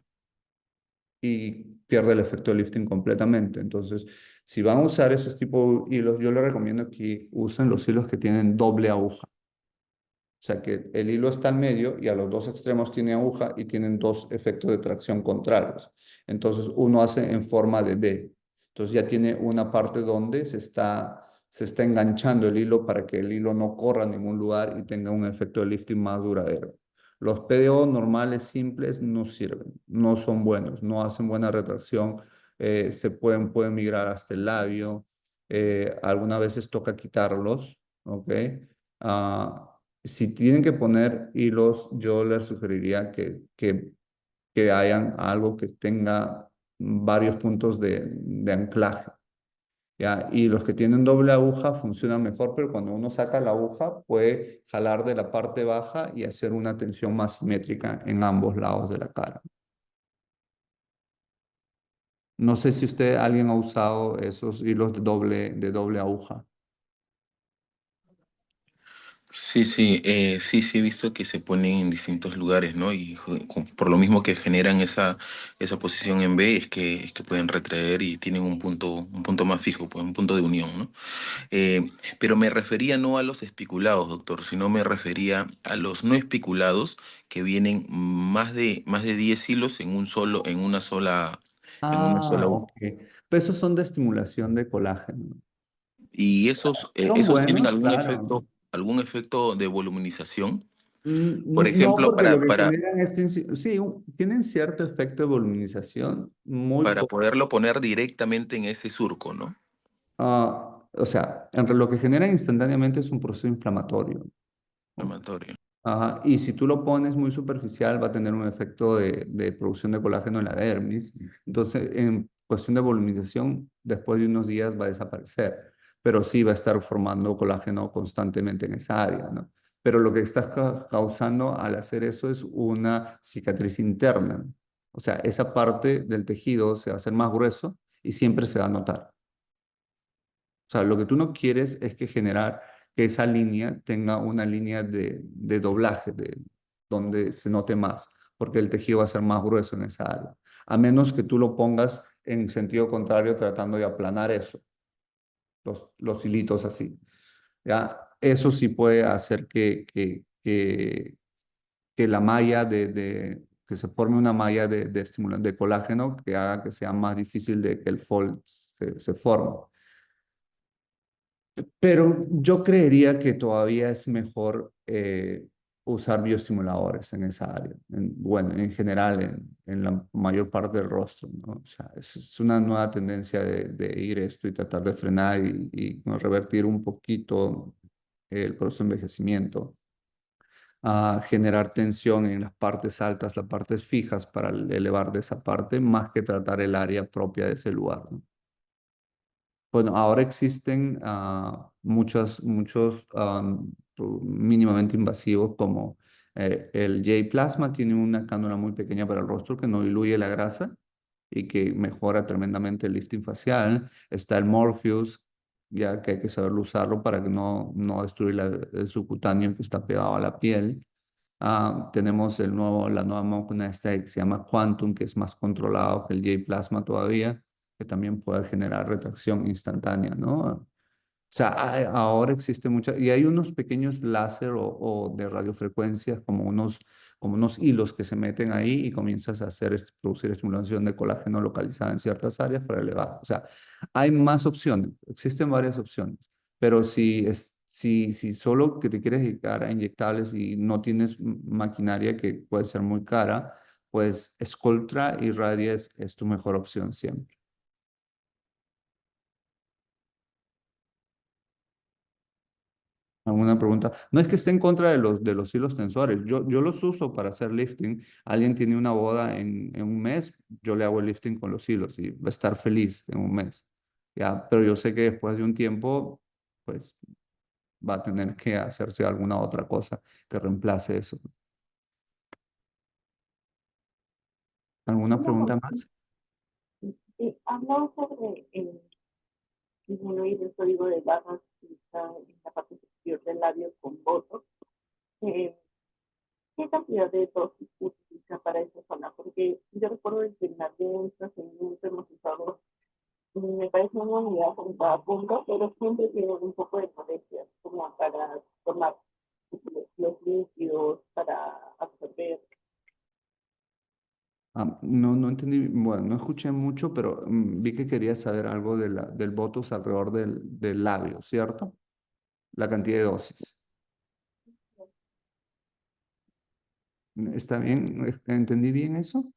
y pierde el efecto de lifting completamente. Entonces, si van a usar esos tipos de hilos, yo les recomiendo que usen los hilos que tienen doble aguja. O sea que el hilo está al medio y a los dos extremos tiene aguja y tienen dos efectos de tracción contrarios. Entonces uno hace en forma de B. Entonces ya tiene una parte donde se está enganchando el hilo para que el hilo no corra a ningún lugar y tenga un efecto de lifting más duradero. Los PDO normales, simples, no sirven, no son buenos, no hacen buena retracción, pueden migrar hasta el labio, algunas veces toca quitarlos, ¿ok? Si tienen que poner hilos, yo les sugeriría que hayan algo que tenga varios puntos de anclaje, ¿ya? Y los que tienen doble aguja funcionan mejor, pero cuando uno saca la aguja puede jalar de la parte baja y hacer una tensión más simétrica en ambos lados de la cara. No sé si alguien ha usado esos hilos de doble aguja. sí, sí, sí, sí he visto que se ponen en distintos lugares, ¿no? Y por lo mismo que generan esa posición en B, es que pueden retraer y tienen un punto más fijo, pues un punto de unión, ¿no? Pero me refería no a los espiculados, doctor, sino me refería a los no espiculados que vienen más de 10 hilos en una sola aguja. Ok. Pero esos son de estimulación de colágeno. Y esos, Son esos tienen buenos, claro. algún efecto de voluminización. Por No, ejemplo, porque lo que generan es, sí, tienen cierto efecto de voluminización muy para poco. poderlo poner directamente en ese surco, ¿no? O sea, lo que generan instantáneamente es un proceso inflamatorio, ¿no? Inflamatorio. Ajá, y si tú lo pones muy superficial, va a tener un efecto de producción de colágeno en la dermis. Entonces, en cuestión de voluminización, después de unos días va a desaparecer, pero sí va a estar formando colágeno constantemente en esa área, ¿no? Pero lo que estás causando al hacer eso es una cicatriz interna. O sea, esa parte del tejido se va a hacer más grueso y siempre se va a notar. O sea, lo que tú no quieres es que generar que esa línea tenga una línea de doblaje, donde se note más, porque el tejido va a ser más grueso en esa área. A menos que tú lo pongas en sentido contrario, tratando de aplanar eso, los hilitos así. ¿Ya? Eso sí puede hacer que la malla que se forme una malla de estimulante de colágeno que haga que sea más difícil de que el fold se forme. Pero yo creería que todavía es mejor usar bioestimuladores en esa área. Bueno, en general, en la mayor parte del rostro, ¿no? O sea, es una nueva tendencia de ir esto y tratar de frenar y ¿no? revertir un poquito el proceso de envejecimiento, a generar tensión en las partes altas, las partes fijas para elevar de esa parte, más que tratar el área propia de ese lugar, ¿no? Bueno, ahora existen muchos mínimamente invasivos como el J-Plasma tiene una cánula muy pequeña para el rostro que no diluye la grasa y que mejora tremendamente el lifting facial. Está el Morpheus, ya que hay que saberlo usarlo para que no destruir el subcutáneo que está pegado a la piel. Tenemos la nueva máquina esta que se llama Quantum, que es más controlado que el J-Plasma todavía, que también puede generar retracción instantánea, ¿no? O sea, ahora existe mucha, y hay unos pequeños láser o de radiofrecuencias, como unos hilos que se meten ahí y comienzas a producir estimulación de colágeno localizada en ciertas áreas para elevar. O sea, hay más opciones, existen varias opciones, pero si solo que te quieres dedicar a inyectables y no tienes maquinaria que puede ser muy cara, pues Sculptra y Radia es tu mejor opción siempre. ¿Alguna pregunta? No es que esté en contra de los hilos tensores. Yo los uso para hacer lifting. Alguien tiene una boda en un mes, yo le hago el lifting con los hilos y va a estar feliz en un mes. ¿Ya? Pero yo sé que después de un tiempo, pues va a tener que hacerse alguna otra cosa que reemplace eso. ¿Alguna Una pregunta consulta. más? Hablamos sobre disminuir el código de barras que está en la parte superior del labio con botox. Eh, ¿Qué cantidad de dosis utiliza para esa zona? Porque yo recuerdo que en la prensa, en hemos usado, me parece una unidad con cada punto, pero siempre tienen un poco de molestias, como para tomar los líquidos, para absorber. No entendí, bueno, no escuché mucho, pero vi que quería saber algo del botox alrededor del labio, ¿cierto? La cantidad de dosis. ¿Está bien? ¿Entendí bien eso?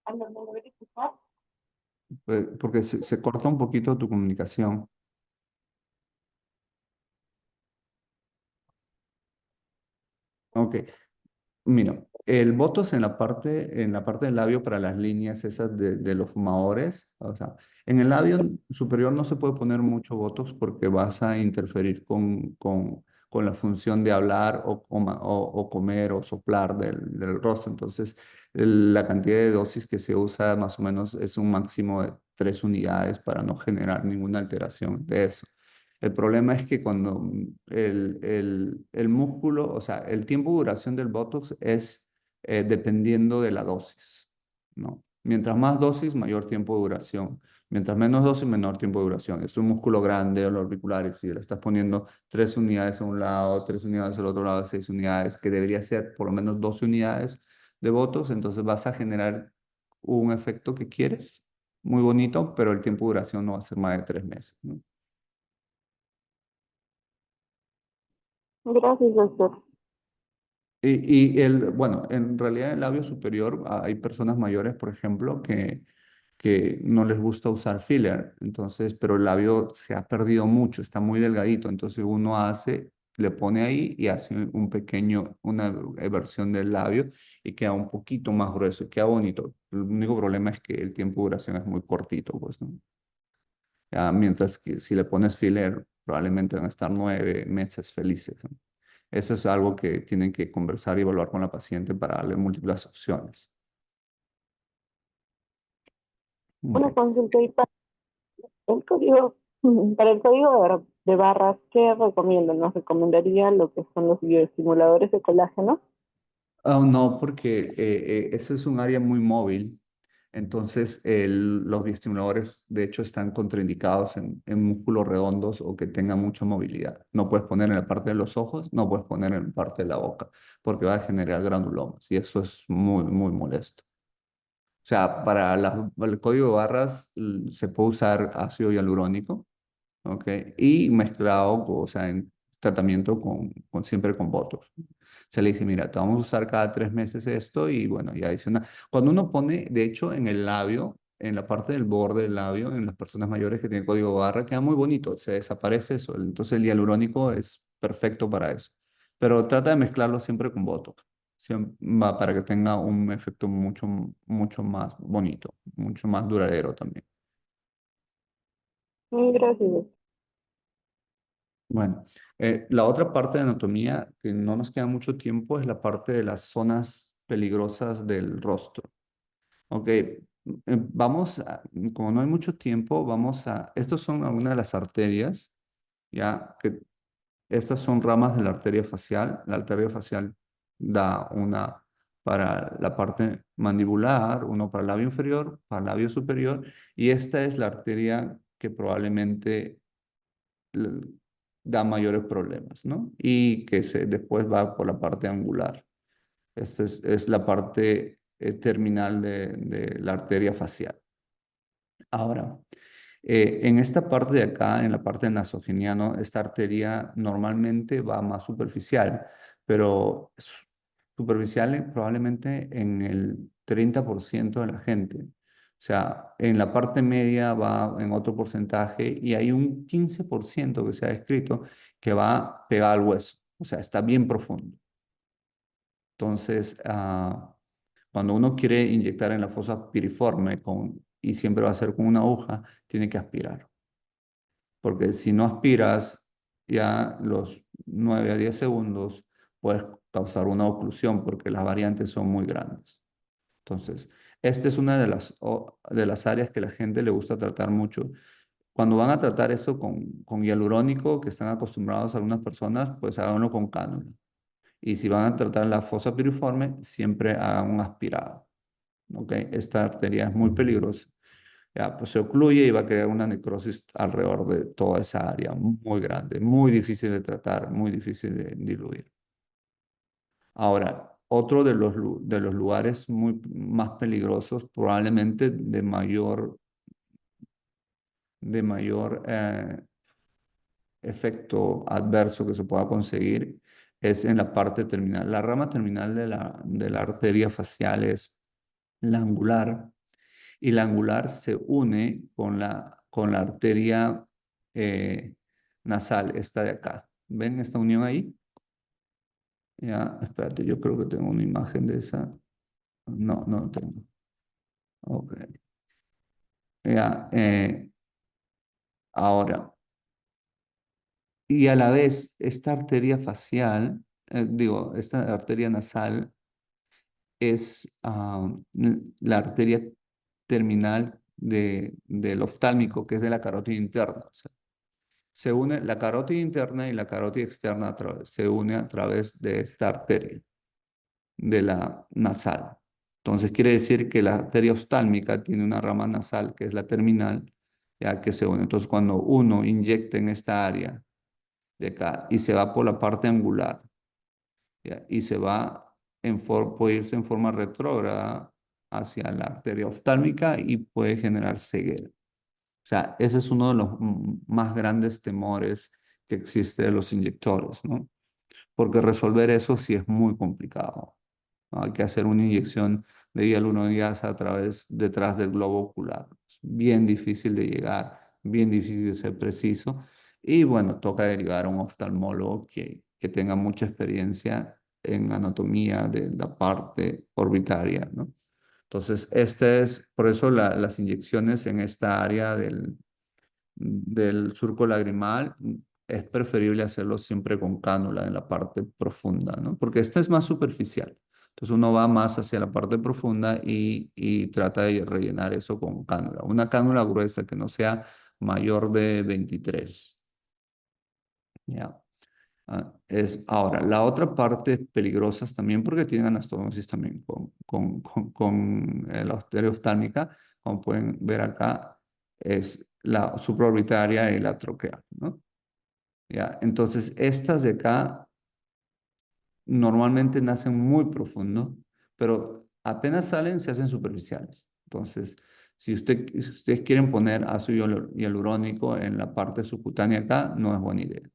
Al no volver a escuchar, Porque se corta un poquito tu comunicación. Ok, mira, el Botox en la parte del labio para las líneas esas de los fumadores, o sea, en el labio superior no se puede poner mucho Botox porque vas a interferir con la función de hablar o comer o soplar del rostro. Entonces, la cantidad de dosis que se usa más o menos es un máximo de 3 unidades para no generar ninguna alteración de eso. El problema es que cuando el músculo, o sea, el tiempo de duración del Botox es dependiendo de la dosis, ¿no? Mientras más dosis, mayor tiempo de duración. Mientras menos dosis, menor tiempo de duración. Es un músculo grande, o los auriculares, si le estás poniendo 3 unidades a un lado, 3 unidades al otro lado, 6 unidades, que debería ser por lo menos 12 unidades de Botox, entonces vas a generar un efecto que quieres, muy bonito, pero el tiempo de duración no va a ser más de 3 meses, ¿no? Gracias, doctor. Bueno, en realidad el labio superior, hay personas mayores, por ejemplo, que no les gusta usar filler, entonces, pero el labio se ha perdido mucho, está muy delgadito, entonces uno le pone ahí y hace una versión del labio y queda un poquito más grueso, y queda bonito. El único problema es que el tiempo de duración es muy cortito, pues, ¿no? Ya, mientras que si le pones filler, probablemente van a estar 9 meses felices, ¿no? Eso es algo que tienen que conversar y evaluar con la paciente para darle múltiples opciones. Una Ok. consulta y el código, para el código de barras, ¿qué recomiendan? ¿Nos recomendaría lo que son los bioestimuladores de colágeno? No, porque ese es un área muy móvil. Entonces, los bioestimuladores, de hecho, están contraindicados en músculos redondos o que tengan mucha movilidad. No puedes poner en la parte de los ojos, no puedes poner en la parte de la boca, porque va a generar granulomas y eso es muy, muy molesto. O sea, el código de barras se puede usar ácido hialurónico. ¿Ok? Y mezclado, o sea, en tratamiento siempre con Botox. Se le dice, mira, te vamos a usar cada 3 meses esto y bueno, ya dice una... Cuando uno pone, de hecho, en el labio, en la parte del borde del labio, en las personas mayores que tienen código barra, queda muy bonito, se desaparece eso. Entonces el hialurónico es perfecto para eso. Pero trata de mezclarlo siempre con Botox. Va para que tenga un efecto mucho, mucho más bonito, mucho más duradero también. Gracias. Bueno, la otra parte de anatomía que no nos queda mucho tiempo es la parte de las zonas peligrosas del rostro. Ok, como no hay mucho tiempo, estos son algunas de las arterias, ya que estas son ramas de la arteria facial. La arteria facial da una para la parte mandibular, uno para el labio inferior, para el labio superior, y esta es la arteria que probablemente l- da mayores problemas, ¿no? Y que después va por la parte angular. Esta es la parte terminal de la arteria facial. Ahora, en esta parte de acá, en la parte nasogeniano, esta arteria normalmente va más superficial, pero superficial probablemente en el 30% de la gente. O sea, en la parte media va en otro porcentaje y hay un 15% que se ha descrito que va pegado al hueso. O sea, está bien profundo. Entonces, cuando uno quiere inyectar en la fosa piriforme y siempre va a ser con una aguja, tiene que aspirar. Porque si no aspiras, ya los 9 a 10 segundos puedes causar una oclusión porque las variantes son muy grandes. Entonces, esta es una de las áreas que la gente le gusta tratar mucho. Cuando van a tratar eso con hialurónico, que están acostumbrados algunas personas, pues háganlo con cánula. Y si van a tratar la fosa piriforme, siempre hagan un aspirado. ¿Ok? Esta arteria es muy peligrosa. Ya, pues se ocluye y va a crear una necrosis alrededor de toda esa área, muy grande, muy difícil de tratar, muy difícil de diluir. Ahora, otro de los lugares más peligrosos, probablemente de mayor efecto adverso que se pueda conseguir, es en la parte terminal. La rama terminal de la arteria facial es la angular y la angular se une con la arteria eh, nasal, esta de acá. ¿Ven esta unión ahí? Ya, espérate, yo creo que tengo una imagen de esa. No, no tengo. Ok. Ya, ahora, y a la vez, esta arteria facial, esta arteria nasal es la arteria terminal del oftálmico, que es de la carótida interna. O sea, se une la carótida interna y la carótida externa se une a través de esta arteria, de la nasal. Entonces quiere decir que la arteria oftálmica tiene una rama nasal, que es la terminal, ya que se une. Entonces cuando uno inyecta en esta área de acá y se va por la parte angular, ¿ya? Y puede irse en forma retrógrada hacia la arteria oftálmica y puede generar ceguera. O sea, ese es uno de los más grandes temores que existe de los inyectores, ¿no? porque resolver eso sí es muy complicado, ¿no? Hay que hacer una inyección de hialuronidasa a través, detrás del globo ocular. Es bien difícil de llegar, bien difícil de ser preciso. Y bueno, toca derivar a un oftalmólogo que tenga mucha experiencia en anatomía de la parte orbitaria, ¿no? Entonces, por eso las inyecciones en esta área del surco lagrimal es preferible hacerlo siempre con cánula en la parte profunda, ¿no? Porque esta es más superficial. Entonces uno va más hacia la parte profunda y trata de rellenar eso con cánula. Una cánula gruesa que no sea mayor de 23. ¿Ya? Ahora, la otra parte peligrosa también porque tienen anastomosis también con la arteria oftálmica, como pueden ver acá, es la supraorbitaria y la troquea, ¿no? ¿Ya? Entonces, estas de acá normalmente nacen muy profundo, pero apenas salen se hacen superficiales. Entonces, si ustedes quieren poner ácido hialurónico en la parte subcutánea acá, no es buena idea.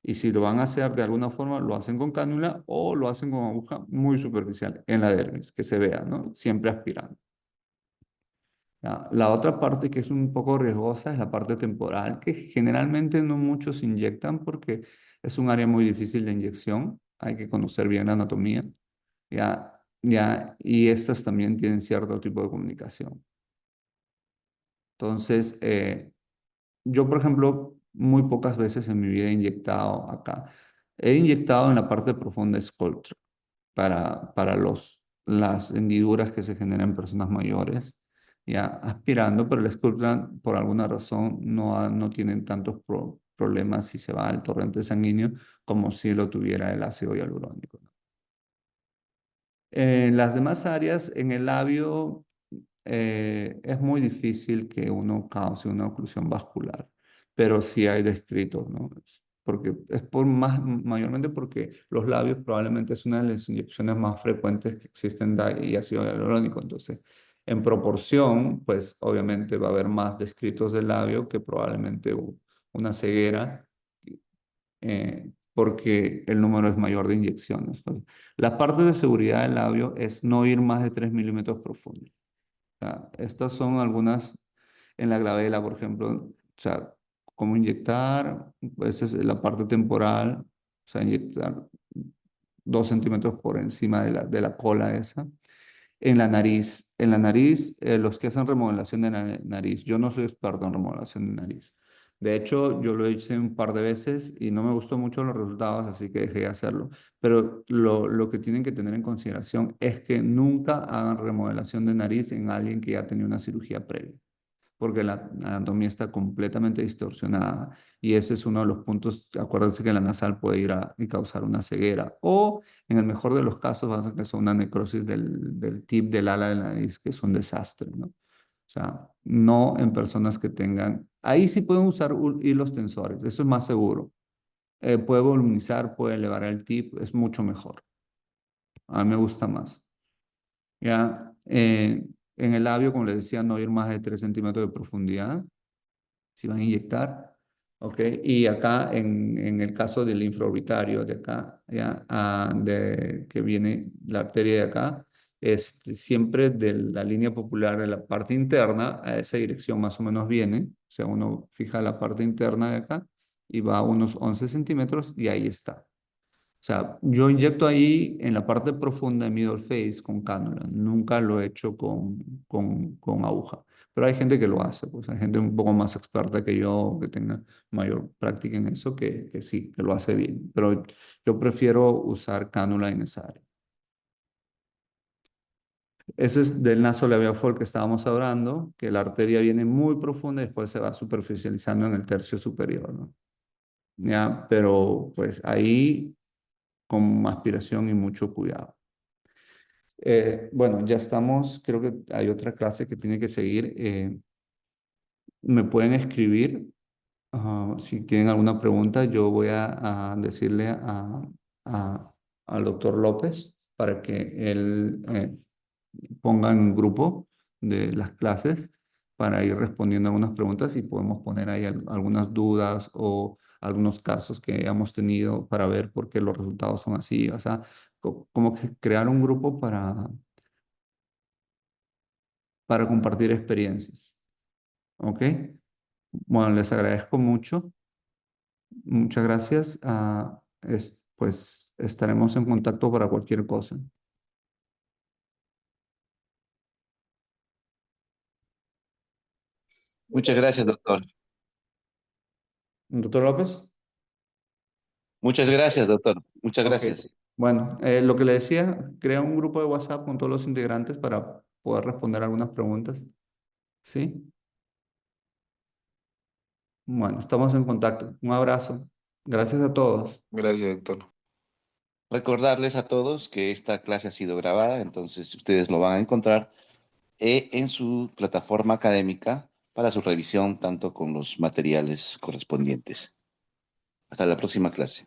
Y si lo van a hacer de alguna forma, lo hacen con cánula o lo hacen con aguja muy superficial en la dermis, que se vea, ¿no? Siempre aspirando. ¿Ya? La otra parte que es un poco riesgosa es la parte temporal, que generalmente no muchos inyectan porque es un área muy difícil de inyección. Hay que conocer bien la anatomía. Y estas también tienen cierto tipo de comunicación. Entonces, yo, por ejemplo, muy pocas veces en mi vida he inyectado acá. He inyectado en la parte profunda Sculptra para las hendiduras que se generan en personas mayores, ya aspirando, pero el Sculptra por alguna razón no tienen tantos problemas si se va al torrente sanguíneo como si lo tuviera el ácido hialurónico, ¿no? En las demás áreas, en el labio, es muy difícil que uno cause una oclusión vascular, pero sí hay descritos, ¿no? Porque es mayormente porque los labios probablemente es una de las inyecciones más frecuentes que existen de ácido hialurónico. Entonces, en proporción, pues obviamente va a haber más descritos del labio que probablemente una ceguera, porque el número es mayor de inyecciones. Entonces, la parte de seguridad del labio es no ir más de 3 milímetros profundo. O sea, estas son algunas en la glabela, por ejemplo. O sea, cómo inyectar, pues es la parte temporal, o sea, inyectar 2 centímetros por encima de la cola esa. En la nariz, los que hacen remodelación de la nariz, yo no soy experto en remodelación de nariz. De hecho, yo lo hice un par de veces y no me gustó mucho los resultados, así que dejé de hacerlo. Pero lo que tienen que tener en consideración es que nunca hagan remodelación de nariz en alguien que ya tenía una cirugía previa, porque la anatomía está completamente distorsionada y ese es uno de los puntos. Acuérdense que la nasal puede ir y causar una ceguera o en el mejor de los casos va a causar una necrosis del tip del ala de la nariz, que es un desastre, ¿no? O sea, no en personas que tengan, ahí sí pueden usar hilos tensores, eso es más seguro. Puede volumizar, puede elevar el tip, es mucho mejor. A mí me gusta más. Ya, en el labio, como les decía, no ir más de 3 centímetros de profundidad si van a inyectar, ¿ok? Y acá, en el caso del infraorbitario de acá, ya, que viene la arteria de acá, siempre de la línea popular de la parte interna, a esa dirección más o menos viene, o sea, uno fija la parte interna de acá y va a unos 11 centímetros y ahí está. O sea, yo inyecto ahí en la parte profunda de middle face con cánula. Nunca lo he hecho con aguja. Pero hay gente que lo hace, pues hay gente un poco más experta que yo, que tenga mayor práctica en eso, que sí, que lo hace bien. Pero yo prefiero usar cánula en esa área. Ese es del nasolabial que estábamos hablando, que la arteria viene muy profunda y después se va superficializando en el tercio superior, ¿no? Ya, pero pues ahí con aspiración y mucho cuidado. Bueno, ya estamos, creo que hay otra clase que tiene que seguir. Me pueden escribir si tienen alguna pregunta. Yo voy a decirle al doctor López para que él ponga en un grupo de las clases para ir respondiendo algunas preguntas y podemos poner ahí algunas dudas o algunos casos que hemos tenido para ver por qué los resultados son así. O sea, como que crear un grupo para compartir experiencias. ¿Ok? Bueno, les agradezco mucho. Muchas gracias. Pues estaremos en contacto para cualquier cosa. Muchas gracias, doctor. Doctor López. Muchas gracias, doctor. Muchas Ok. gracias. Bueno, lo que le decía, crea un grupo de WhatsApp con todos los integrantes para poder responder algunas preguntas. ¿Sí? Bueno, estamos en contacto. Un abrazo. Gracias a todos. Gracias, doctor. Recordarles a todos que esta clase ha sido grabada, entonces ustedes lo van a encontrar en su plataforma académica para su revisión, tanto con los materiales correspondientes. Hasta la próxima clase.